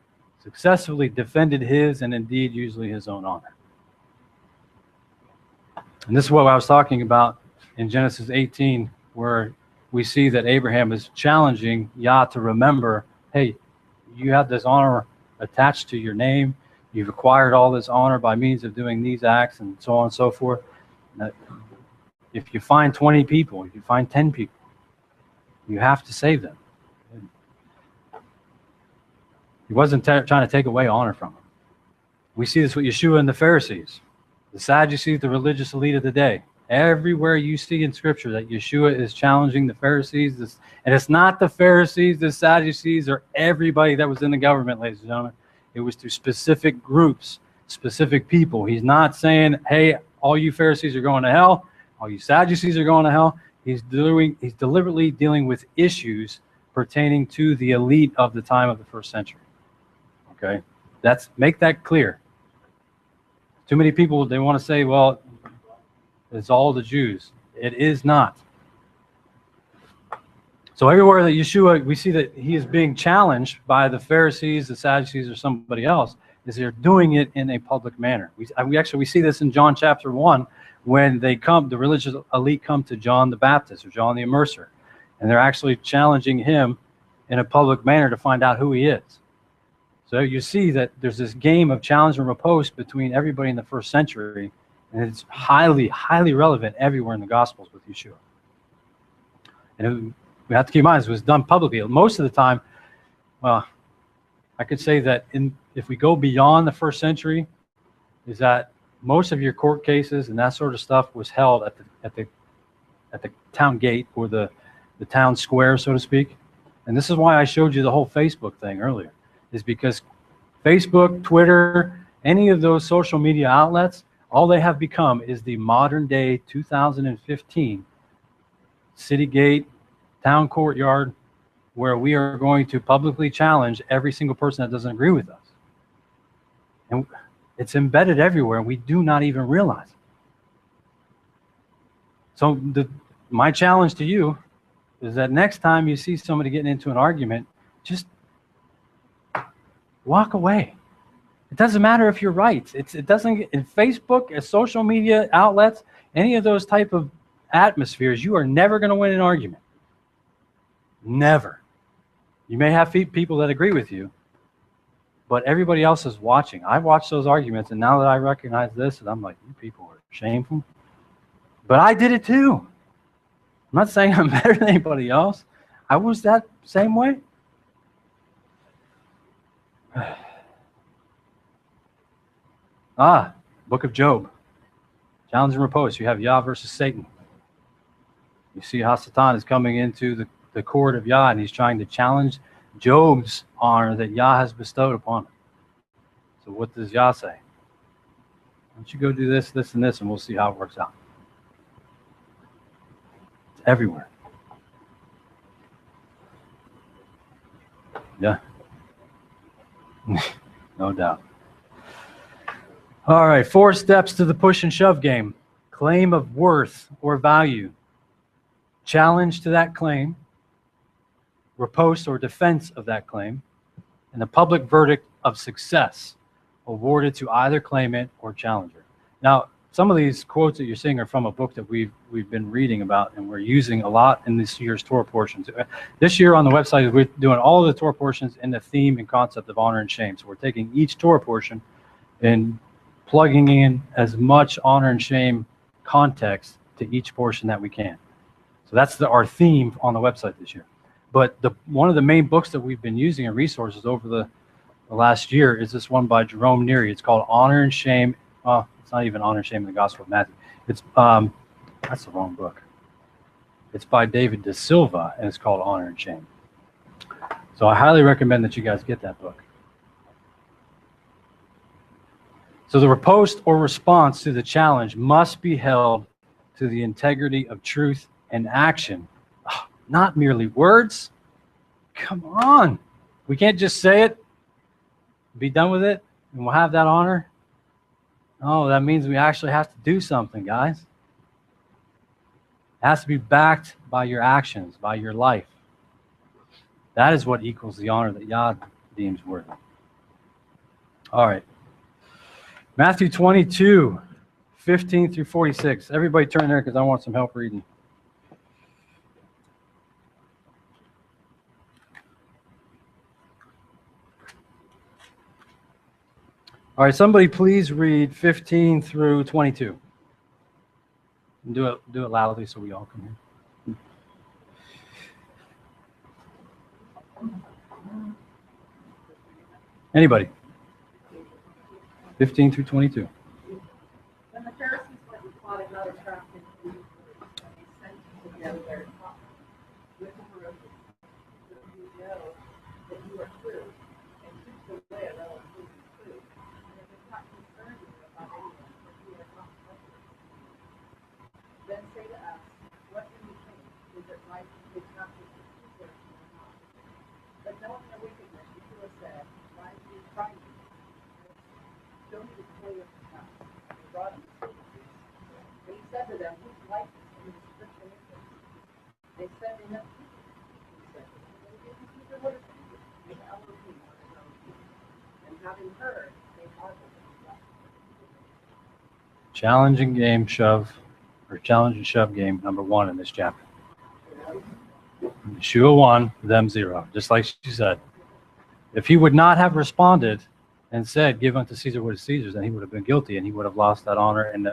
successfully defended his and indeed usually his own honor. And this is what I was talking about in Genesis 18, where we see that Abraham is challenging Yah to remember, hey, you have this honor attached to your name. You've acquired all this honor by means of doing these acts and so on and so forth. Now, if you find 20 people, if you find 10 people, you have to save them. He wasn't trying to take away honor from them. We see this with Yeshua and the Pharisees, the Sadducees, the religious elite of the day. Everywhere you see in Scripture that Yeshua is challenging the Pharisees, and it's not the Pharisees, the Sadducees, or everybody that was in the government, ladies and gentlemen. It was to specific groups, specific people. He's not saying, hey, all you Pharisees are going to hell, all you Sadducees are going to hell. He's deliberately dealing with issues pertaining to the elite of the time of the first century. Okay? Make that clear. Too many people, they want to say, well, it's all the Jews. It is not. So everywhere that Yeshua, we see that he is being challenged by the Pharisees, the Sadducees, or somebody else, is they're doing it in a public manner. We see this in John chapter 1, when the religious elite come to John the Baptist, or John the Immerser, and they're actually challenging him in a public manner to find out who he is. So you see that there's this game of challenge and riposte between everybody in the first century, and it's highly, highly relevant everywhere in the Gospels with Yeshua. And we have to keep in mind, it was done publicly. Most of the time, well, I could say that if we go beyond the first century, is that most of your court cases and that sort of stuff was held at the town gate, or the town square, so to speak. And this is why I showed you the whole Facebook thing earlier, is because Facebook, Twitter, any of those social media outlets, all they have become is the modern day 2015 city gate, town courtyard, where we are going to publicly challenge every single person that doesn't agree with us. And it's embedded everywhere, and we do not even realize it. So my challenge to you is that next time you see somebody getting into an argument, just walk away. It doesn't matter if you're right. It doesn't, in Facebook, social media outlets, any of those type of atmospheres, you are never going to win an argument. Never. You may have people that agree with you, but everybody else is watching. I watched those arguments, and now that I recognize this, and I'm like, you people are shameful. But I did it too. I'm not saying I'm better than anybody else. I was that same way. Book of Job. Challenge and repose. You have Yah versus Satan. You see how Satan is coming into the court of Yah, and he's trying to challenge Job's honor that Yah has bestowed upon him. So what does Yah say? Why don't you go do this, this, and this, and we'll see how it works out. It's everywhere. Yeah. No doubt. All right, 4 steps to the push and shove game. Claim of worth or value. Challenge to that claim. Riposte or defense of that claim. And the public verdict of success awarded to either claimant or challenger. Now, some of these quotes that you're seeing are from a book that we've been reading about, and we're using a lot in this year's Torah portions. This year on the website, we're doing all of the Torah portions in the theme and concept of honor and shame. So we're taking each Torah portion and plugging in as much honor and shame context to each portion that we can. So that's our theme on the website this year. But one of the main books that we've been using and resources over the last year is this one by Jerome Neary. It's called Honor and Shame. It's not even Honor and Shame in the Gospel of Matthew. It's that's the wrong book. It's by David De Silva, and it's called Honor and Shame. So I highly recommend that you guys get that book. So the riposte or response to the challenge must be held to the integrity of truth and action, not merely words. Come on. We can't just say it, be done with it, and we'll have that honor. No, that means we actually have to do something, guys. It has to be backed by your actions, by your life. That is what equals the honor that Yah deems worthy. All right. Matthew 22, 15 through 46. Everybody turn there because I want some help reading. All right, somebody please read 15 through 22. And do it loudly so we all can hear. Anybody? 15 through 22. When the Pharisees went and plotted another trap in Jerusalem, they sent together their top with the Herodians, so that you know that you are true, and keep the way of our food. And it does not concern you about anyone, for you are not trustworthy. Then say to us, what do you think? Is it right to take captive the Caesar or not? But knowing their wickedness, Yeshua said, why do you try me? Don't even play with the house. They brought him to the priest. And he said to them, whose likeness in the scripture is this? They said to him, he said, then give him Caesar what is Caesar, and Elohim what is Elohim. And having heard, they marveled at his blasphemy. Challenging game shove, or challenge and shove game number 1 in this chapter. Yeshua 1, them 0, just like she said. If he would not have responded and said, give unto Caesar what is Caesar's, then he would have been guilty and he would have lost that honor. And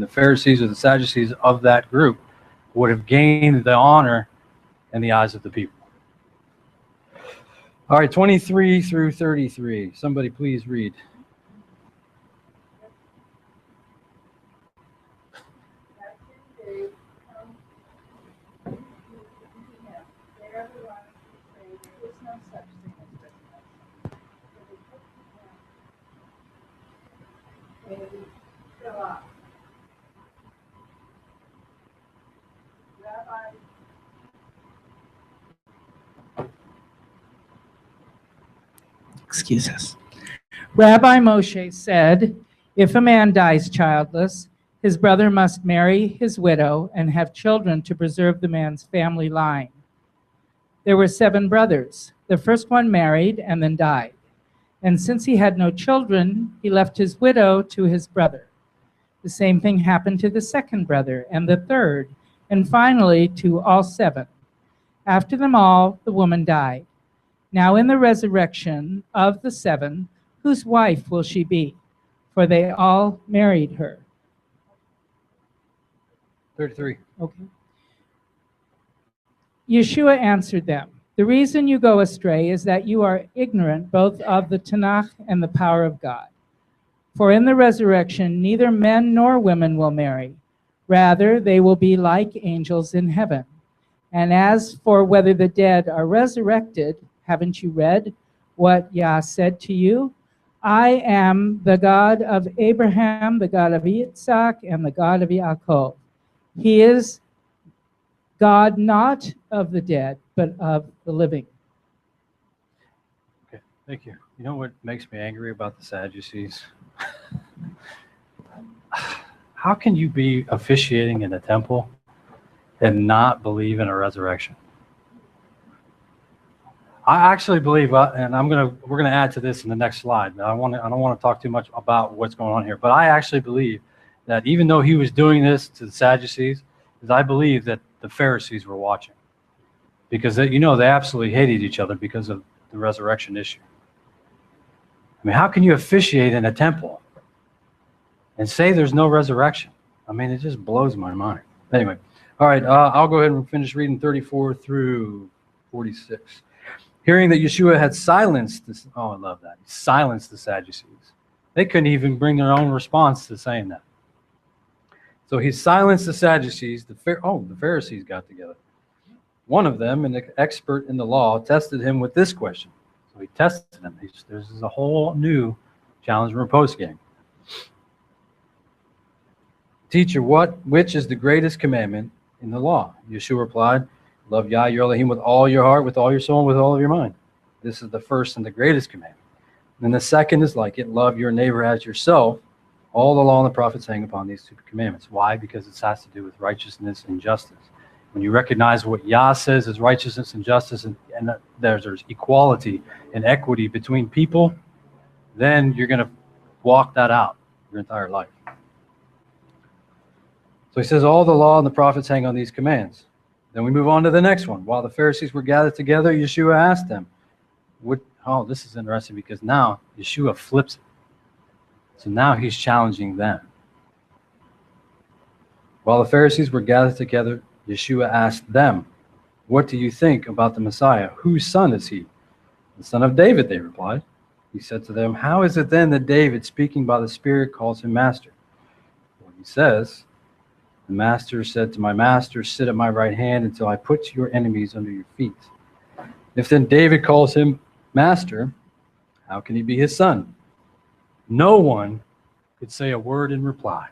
the Pharisees or the Sadducees of that group would have gained the honor in the eyes of the people. All right, 23 through 33. Somebody please read. Excuse us. Rabbi Moshe said, if a man dies childless, his brother must marry his widow and have children to preserve the man's family line. There were 7 brothers. The first one married and then died. And since he had no children, he left his widow to his brother. The same thing happened to the second brother and the third, and finally to all 7. After them all, the woman died. Now in the resurrection of the 7, whose wife will she be? For they all married her. 33. Okay. Yeshua answered them, the reason you go astray is that you are ignorant both of the Tanakh and the power of God. For in the resurrection, neither men nor women will marry. Rather, they will be like angels in heaven. And as for whether the dead are resurrected, haven't you read what Yah said to you? I am the God of Abraham, the God of Yitzhak, and the God of Yaakov. He is God not of the dead, but of the living. Okay, thank you. You know what makes me angry about the Sadducees? How can you be officiating in the temple and not believe in a resurrection? I actually believe, and we're gonna add to this in the next slide. I don't want to talk too much about what's going on here, but I actually believe that even though he was doing this to the Sadducees, is I believe that the Pharisees were watching, because they absolutely hated each other because of the resurrection issue. I mean, how can you officiate in a temple and say there's no resurrection? I mean, it just blows my mind. Anyway, all right, I'll go ahead and finish reading 34 through 46. Hearing that Yeshua had silenced this, oh, I love that. He silenced the Sadducees. They couldn't even bring their own response to saying that. So he silenced the Sadducees. The Pharisees got together. One of them, an expert in the law, tested him with this question. So he tested him. There's a whole new challenge and repose game. Teacher, which is the greatest commandment in the law? Yeshua replied, love Yah, your Elohim, with all your heart, with all your soul, and with all of your mind. This is the first and the greatest commandment. And the second is like it, love your neighbor as yourself. All the law and the prophets hang upon these 2 commandments. Why? Because it has to do with righteousness and justice. when you recognize what Yah says is righteousness and justice, and there's equality and equity between people, then you're going to walk that out your entire life. So he says, all the law and the prophets hang on these commands. Then we move on to the next one. While the Pharisees were gathered together, Yeshua asked them, oh, this is interesting because now Yeshua flips it. So now he's challenging them. While the Pharisees were gathered together, Yeshua asked them, what do you think about the Messiah? Whose son is he? The son of David, they replied. He said to them, how is it then that David, speaking by the Spirit, calls him master? Well, he says, the master said to my master, sit at my right hand until I put your enemies under your feet. If then David calls him master, how can he be his son? No one could say a word in reply.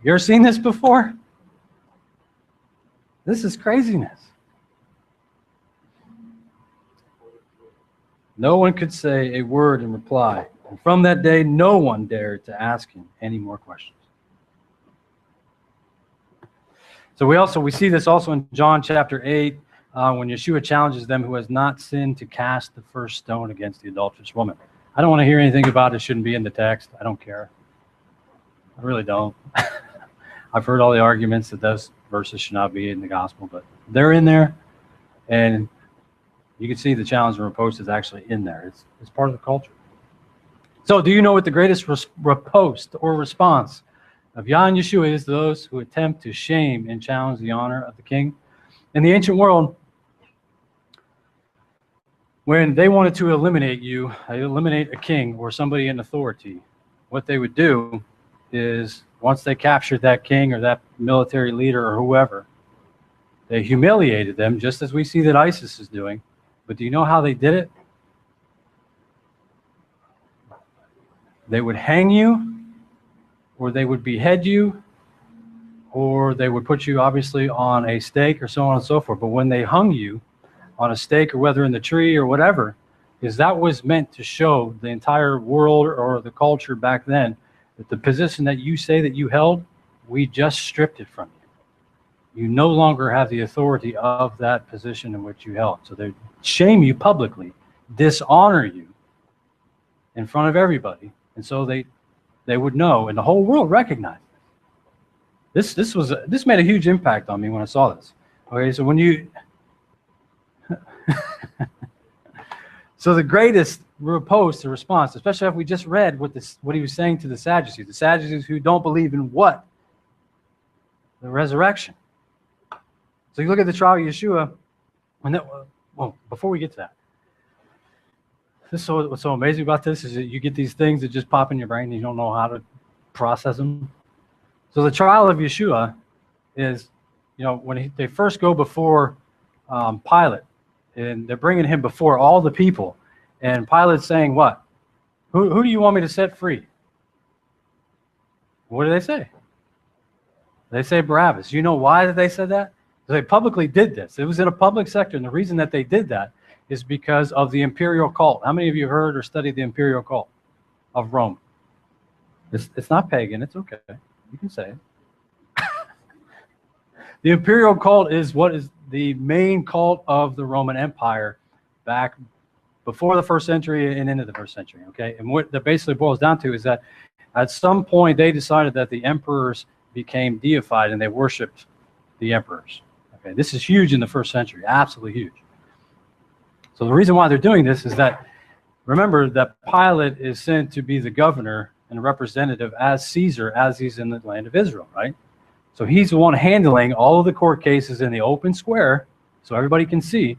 You ever seen this before? This is craziness. No one could say a word in reply. And from that day, no one dared to ask him any more questions. So we see this also in John chapter 8, when Yeshua challenges them who has not sinned to cast the first stone against the adulterous woman. I don't want to hear anything about it. It shouldn't be in the text. I don't care. I really don't. I've heard all the arguments that those verses should not be in the gospel, but they're in there, and you can see the challenge and riposte is actually in there. It's part of the culture. So do you know what the greatest riposte or response of Yah and Yeshua is to those who attempt to shame and challenge the honor of the king? In the ancient world, when they wanted to eliminate a king or somebody in authority, what they would do is once they captured that king or that military leader or whoever, they humiliated them, just as we see that ISIS is doing. But do you know how they did it? They would hang you, or they would behead you, or they would put you obviously on a stake or so on and so forth. But when they hung you on a stake or whether in the tree or whatever, is that was meant to show the entire world or the culture back then that the position that you say that you held, we just stripped it from you. You no longer have the authority of that position in which you held. So they shame you publicly, dishonor you in front of everybody. And so they would know, and the whole world recognized this. This made a huge impact on me when I saw this. Okay, so when you so the greatest riposte, the response, especially if we just read what he was saying to the Sadducees who don't believe in what? The resurrection. So you look at the trial of Yeshua, and well, before we get to that, what's so amazing about this is that you get these things that just pop in your brain and you don't know how to process them. So the trial of Yeshua is, when they first go before Pilate, and they're bringing him before all the people, and Pilate's saying, what? Who do you want me to set free? What do they say? They say Barabbas. You know why they said that? They publicly did this. It was in a public sector, and the reason that they did that is because of the imperial cult. How many of you heard or studied the imperial cult of Rome? It's not pagan. It's okay. You can say it. The imperial cult is what is the main cult of the Roman Empire back before the first century and into the first century, okay? And what that basically boils down to is that at some point they decided that the emperors became deified and they worshipped the emperors. Okay, this is huge in the first century, absolutely huge. So the reason why they're doing this is that, remember that Pilate is sent to be the governor and representative as Caesar as he's in the land of Israel, right? So he's the one handling all of the court cases in the open square so everybody can see.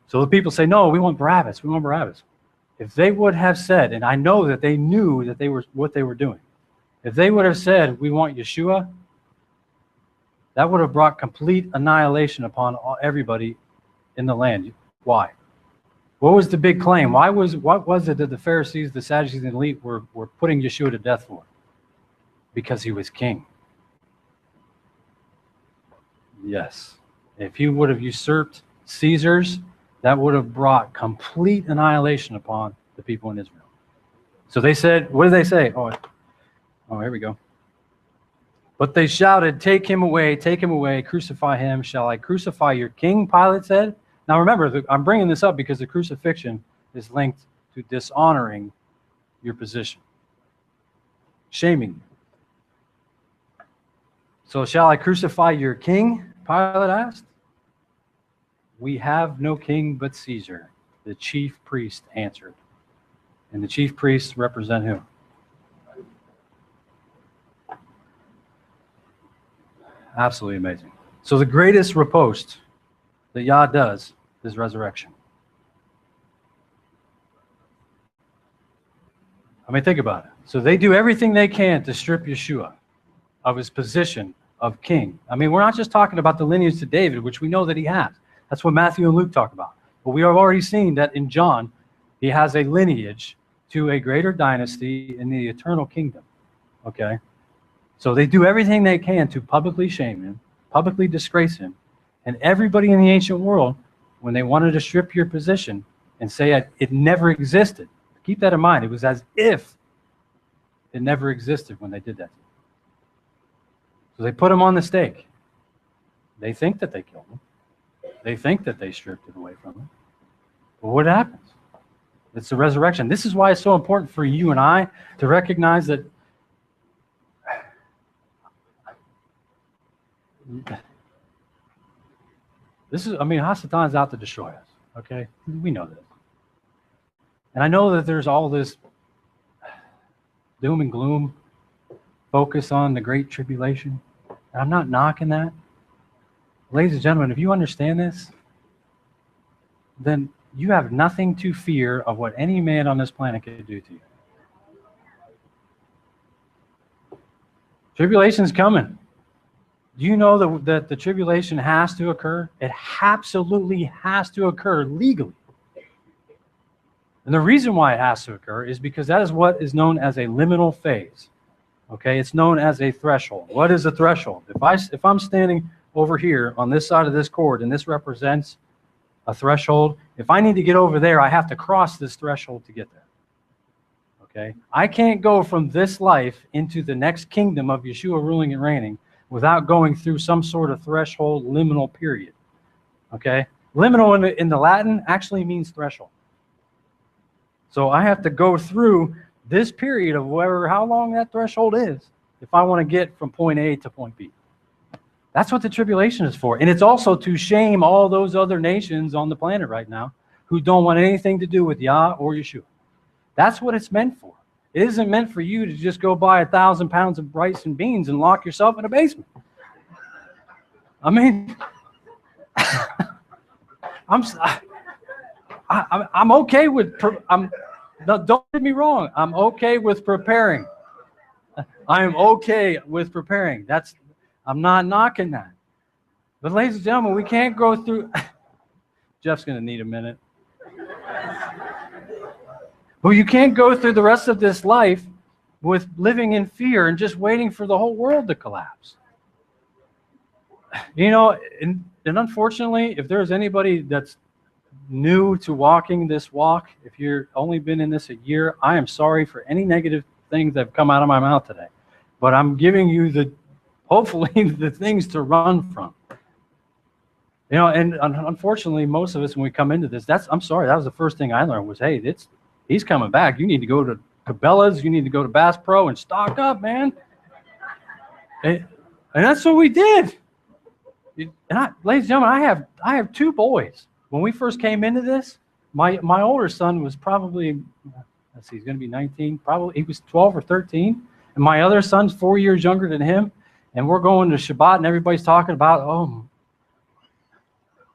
So the people say, no, we want Barabbas, we want Barabbas. If they would have said, and I know that they knew that they were what they were doing, if they would have said, we want Yeshua, that would have brought complete annihilation upon everybody in the land. Why? What was the big claim? What was it that the Pharisees, the Sadducees, and the elite were putting Yeshua to death for? Because he was king. Yes. If he would have usurped Caesar's, that would have brought complete annihilation upon the people in Israel. So they said, what did they say? Oh, here we go. But they shouted, take him away, crucify him. Shall I crucify your king? Pilate said. Now remember, I'm bringing this up because the crucifixion is linked to dishonoring your position, shaming you. So shall I crucify your king? Pilate asked. We have no king but Caesar, the chief priest answered. And the chief priests represent who? Absolutely amazing. So the greatest riposte that Yah does is resurrection. I mean, think about it. So they do everything they can to strip Yeshua of his position of king. I mean, we're not just talking about the lineage to David, which we know that he has. That's what Matthew and Luke talk about. But we have already seen that in John, he has a lineage to a greater dynasty in the eternal kingdom. Okay? So they do everything they can to publicly shame him, publicly disgrace him. And everybody in the ancient world, when they wanted to strip your position and say it never existed, keep that in mind. It was as if it never existed when they did that. So they put him on the stake. They think that they killed him. They think that they stripped it away from him. But what happens? It's the resurrection. This is why it's so important for you and I to recognize that Hasatan is out to destroy us. Okay? We know this. And I know that there's all this doom and gloom focus on the Great Tribulation. And I'm not knocking that. Ladies and gentlemen, if you understand this, then you have nothing to fear of what any man on this planet could do to you. Tribulation's coming. Do you know that the tribulation has to occur? It absolutely has to occur legally. And the reason why it has to occur is because that is what is known as a liminal phase. Okay, it's known as a threshold. What is a threshold? If I'm standing over here on this side of this cord and this represents a threshold, if I need to get over there, I have to cross this threshold to get there. Okay, I can't go from this life into the next kingdom of Yeshua ruling and reigning without going through some sort of threshold liminal period. Okay, liminal in the Latin actually means threshold. So I have to go through this period of how long that threshold is if I want to get from point A to point B. That's what the tribulation is for. And it's also to shame all those other nations on the planet right now who don't want anything to do with Yah or Yeshua. That's what it's meant for. It isn't meant for you to just go buy 1,000 pounds of rice and beans and lock yourself in a basement. I mean, I'm okay with, no, don't get me wrong. I'm okay with preparing. I'm okay with preparing. I'm not knocking that. But ladies and gentlemen, we can't go through. Jeff's going to need a minute. But you can't go through the rest of this life with living in fear and just waiting for the whole world to collapse. You know, and unfortunately, if there's anybody that's new to walking this walk, if you've only been in this a year, I am sorry for any negative things that have come out of my mouth today. But I'm giving you hopefully the things to run from. You know, and unfortunately, most of us, when we come into this, I'm sorry, that was the first thing I learned was, hey, he's coming back. You need to go to Cabela's, you need to go to Bass Pro and stock up, man. And that's what we did. And ladies and gentlemen, I have two boys. When we first came into this, my older son was probably, let's see, he's going to be 19. Probably he was 12 or 13. And my other son's 4 years younger than him. And we're going to Shabbat and everybody's talking about, oh,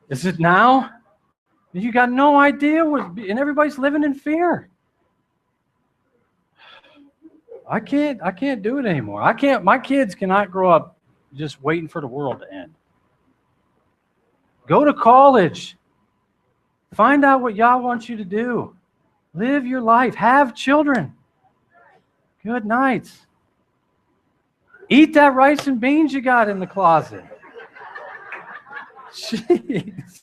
is it now? You got no idea and everybody's living in fear. I can't do it anymore. My kids cannot grow up just waiting for the world to end. Go to college. Find out what Yah wants you to do. Live your life. Have children. Good night. Eat that rice and beans you got in the closet. Jeez.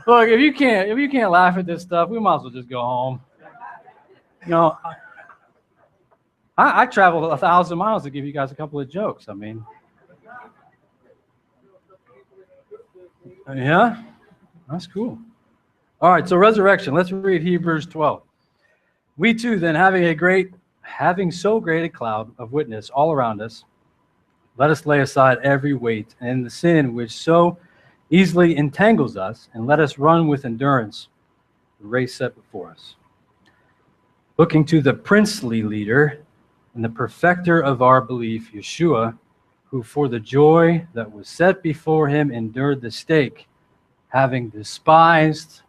Look, if you can't laugh at this stuff, we might as well just go home. You know, I traveled 1,000 miles to give you guys a couple of jokes. I mean, yeah, that's cool. All right, so resurrection. Let's read Hebrews 12. We too, then, having so great a cloud of witness all around us, let us lay aside every weight and the sin which so easily entangles us, and let us run with endurance the race set before us. Looking to the princely leader and the perfecter of our belief, Yeshua, who for the joy that was set before him endured the stake, having despised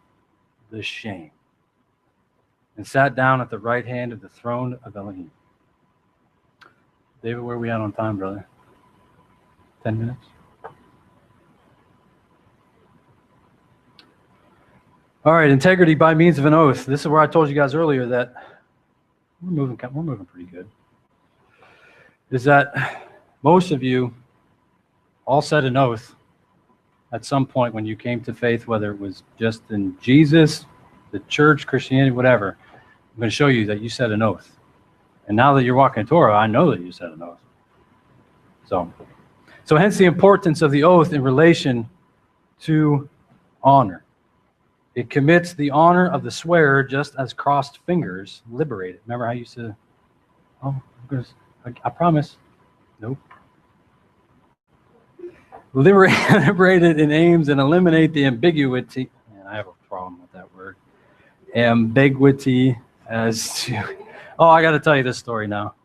the shame, and sat down at the right hand of the throne of Elohim. David, where are we at on time, brother? 10 minutes? All right, integrity by means of an oath. This is where I told you guys earlier that we're moving pretty good. Is that most of you all said an oath at some point when you came to faith, whether it was just in Jesus, the church, Christianity, whatever. I'm going to show you that you said an oath. And now that you're walking Torah, I know that you said an oath. So hence the importance of the oath in relation to honor. It commits the honor of the swearer just as crossed fingers liberate it. Remember how you said, I promise. Nope. Liberate it in aims and eliminate the ambiguity. Man, I have a problem with that word. Ambiguity as to. Oh, I got to tell you this story now.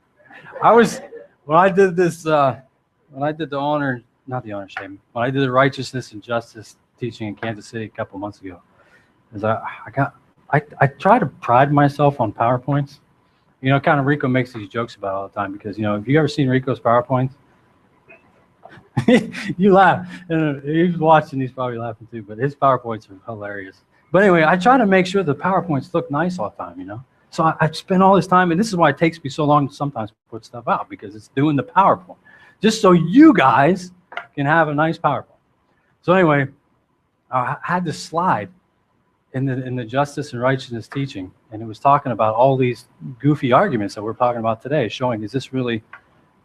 When I did the righteousness and justice teaching in Kansas City a couple months ago, is I try to pride myself on PowerPoints. You know, kind of Rico makes these jokes about it all the time because, you know, have you ever seen Rico's PowerPoints? You laugh. And he's watching, he's probably laughing too, but his PowerPoints are hilarious. But anyway, I try to make sure the PowerPoints look nice all the time, you know. So I spend all this time, and this is why it takes me so long to sometimes put stuff out, because it's doing the PowerPoint. Just so you guys can have a nice PowerPoint. So anyway, I had this slide in the justice and righteousness teaching, and it was talking about all these goofy arguments that we're talking about today, showing is this really,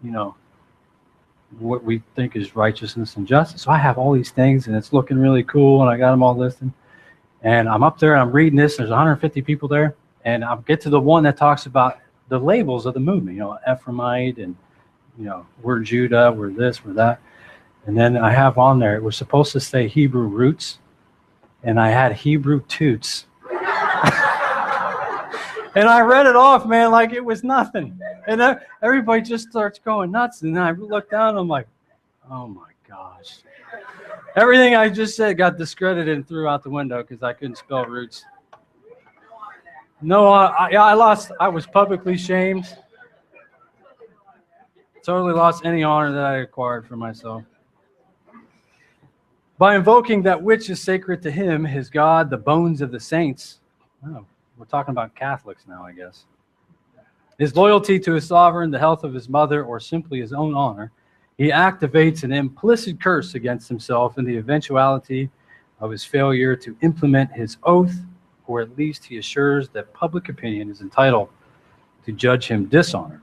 you know, what we think is righteousness and justice. So I have all these things, and it's looking really cool, and I got them all listed. And I'm up there, and I'm reading this. There's 150 people there, and I'll get to the one that talks about the labels of the movement, you know, Ephraimite, and, you know, we're Judah, we're this, we're that. And then I have on there, it was supposed to say Hebrew roots, and I had Hebrew toots. And I read it off, man, like it was nothing. And everybody just starts going nuts. And then I look down, and I'm like, oh my gosh. Everything I just said got discredited and threw out the window because I couldn't spell roots. No, I lost. I was publicly shamed. Totally lost any honor that I acquired for myself. By invoking that which is sacred to him, his God, the bones of the saints. Oh, we're talking about Catholics now, I guess. His loyalty to his sovereign, the health of his mother, or simply his own honor, he activates an implicit curse against himself in the eventuality of his failure to implement his oath, or at least he assures that public opinion is entitled to judge him dishonor.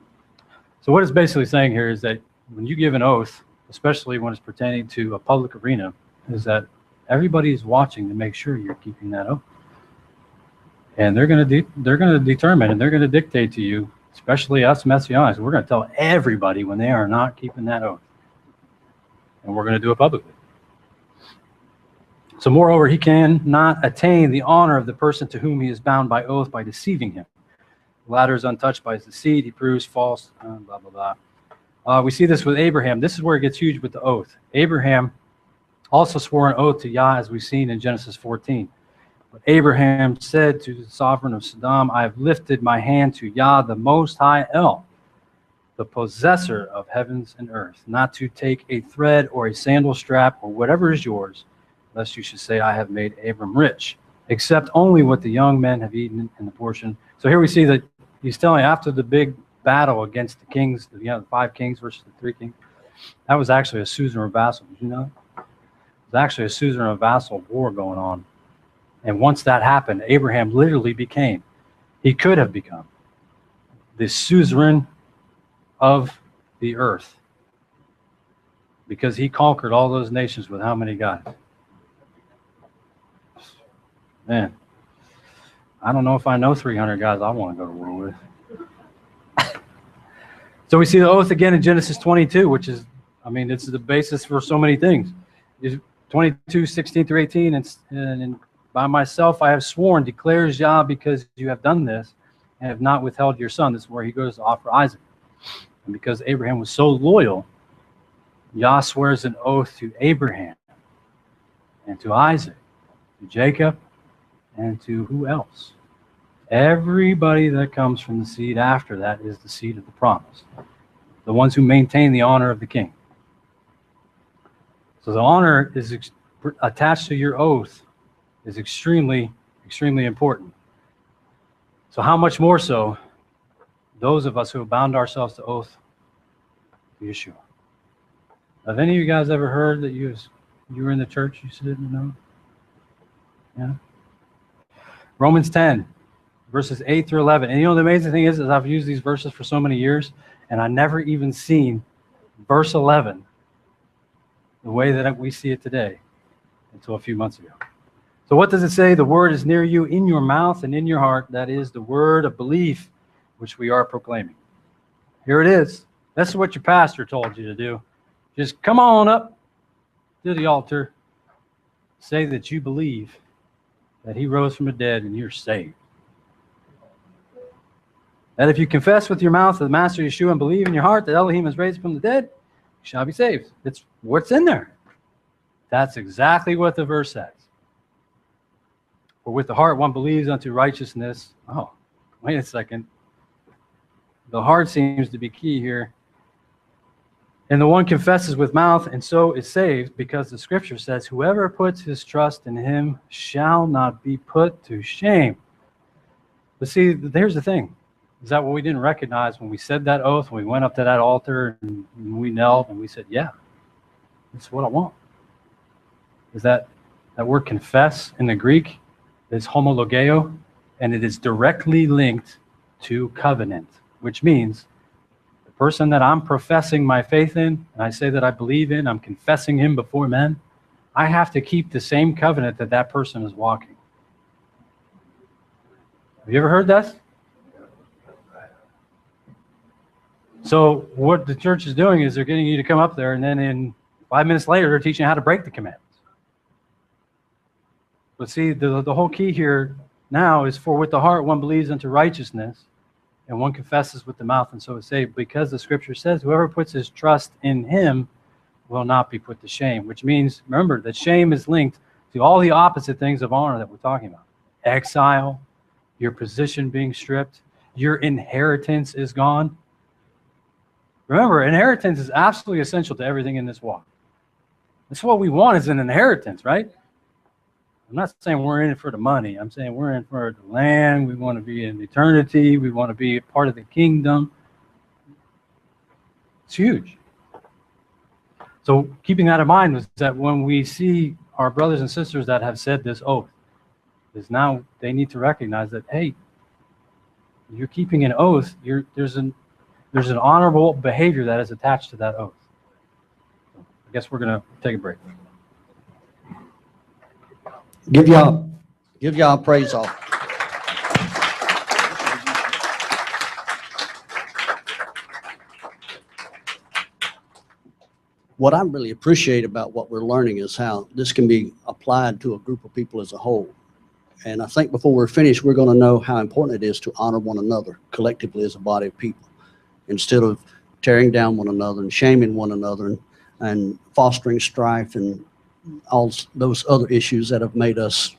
So what it's basically saying here is that when you give an oath, especially when it's pertaining to a public arena, is that everybody is watching to make sure you're keeping that oath. And they're going to determine, and they're going to dictate to you, especially us Messianics, we're going to tell everybody when they are not keeping that oath. And we're going to do it publicly. So moreover, he cannot attain the honor of the person to whom he is bound by oath by deceiving him. The latter is untouched by his deceit. He proves false, blah, blah, blah. We see this with Abraham. This is where it gets huge with the oath. Abraham also swore an oath to Yah, as we've seen in Genesis 14. But Abraham said to the sovereign of Sodom, I have lifted my hand to Yah, the Most High El, the possessor of heavens and earth, not to take a thread or a sandal strap or whatever is yours, lest you should say, I have made Abram rich, except only what the young men have eaten in the portion. So here we see that he's telling, after the big battle against the kings, the 5 kings versus the 3 kings, that was actually a suzerain vassal. Did you know that? It was actually a suzerain vassal war going on. And once that happened, Abraham literally became, he could have become, the suzerain of the earth, because he conquered all those nations with how many guys? Man, I don't know if I know 300 guys I want to go to war with. So we see the oath again in Genesis 22, which is, I mean, it's the basis for so many things. 22:16-18, and by myself I have sworn, declares Yah, because you have done this and have not withheld your son. This is where he goes to offer Isaac. And because Abraham was so loyal, Yah swears an oath to Abraham and to Isaac, to Jacob, and to who else? Everybody that comes from the seed after that is the seed of the promise. The ones who maintain the honor of the king. So the honor is attached to your oath is extremely, extremely important. So how much more so those of us who have bound ourselves to oath to Yeshua. Have any of you guys ever heard that you were in the church, you didn't know? Yeah. Romans 10, verses 8 through 11. And you know, the amazing thing is I've used these verses for so many years, and I never even seen verse 11 the way that we see it today until a few months ago. So what does it say? The word is near you, in your mouth and in your heart. That is the word of belief, which we are proclaiming. Here it is. That's what your pastor told you to do. Just come on up to the altar. Say that you believe that he rose from the dead and you're saved. That if you confess with your mouth the Master Yeshua and believe in your heart that Elohim is raised from the dead, you shall be saved. It's what's in there. That's exactly what the verse says. For with the heart one believes unto righteousness. Oh, wait a second. The heart seems to be key here. And the one confesses with mouth and so is saved, because the scripture says, whoever puts his trust in him shall not be put to shame. But see, here's the thing. Is that what we didn't recognize when we said that oath, when we went up to that altar and we knelt and we said, yeah, that's what I want. Is that word confess in the Greek is homologeo, and it is directly linked to covenant, which means the person that I'm professing my faith in, and I say that I believe in, I'm confessing him before men, I have to keep the same covenant that that person is walking. Have you ever heard that? So what the church is doing is they're getting you to come up there, and then in 5 minutes later, they're teaching you how to break the commandments. But see, the whole key here now is for with the heart one believes unto righteousness, and one confesses with the mouth, and so is saved, because the scripture says whoever puts his trust in him will not be put to shame, which means, remember, that shame is linked to all the opposite things of honor that we're talking about. Exile, your position being stripped, your inheritance is gone. Remember, inheritance is absolutely essential to everything in this walk. That's what we want, is an inheritance, right? I'm not saying we're in it for the money. I'm saying we're in for the land. We want to be in eternity. We want to be a part of the kingdom. It's huge. So keeping that in mind was that when we see our brothers and sisters that have said this oath, is now they need to recognize that, hey, you're keeping an oath. There's an honorable behavior that is attached to that oath. So I guess we're going to take a break. Give y'all a praise off. What I really appreciate about what we're learning is how this can be applied to a group of people as a whole. And I think before we're finished, we're going to know how important it is to honor one another collectively as a body of people, instead of tearing down one another and shaming one another and fostering strife and all those other issues that have made us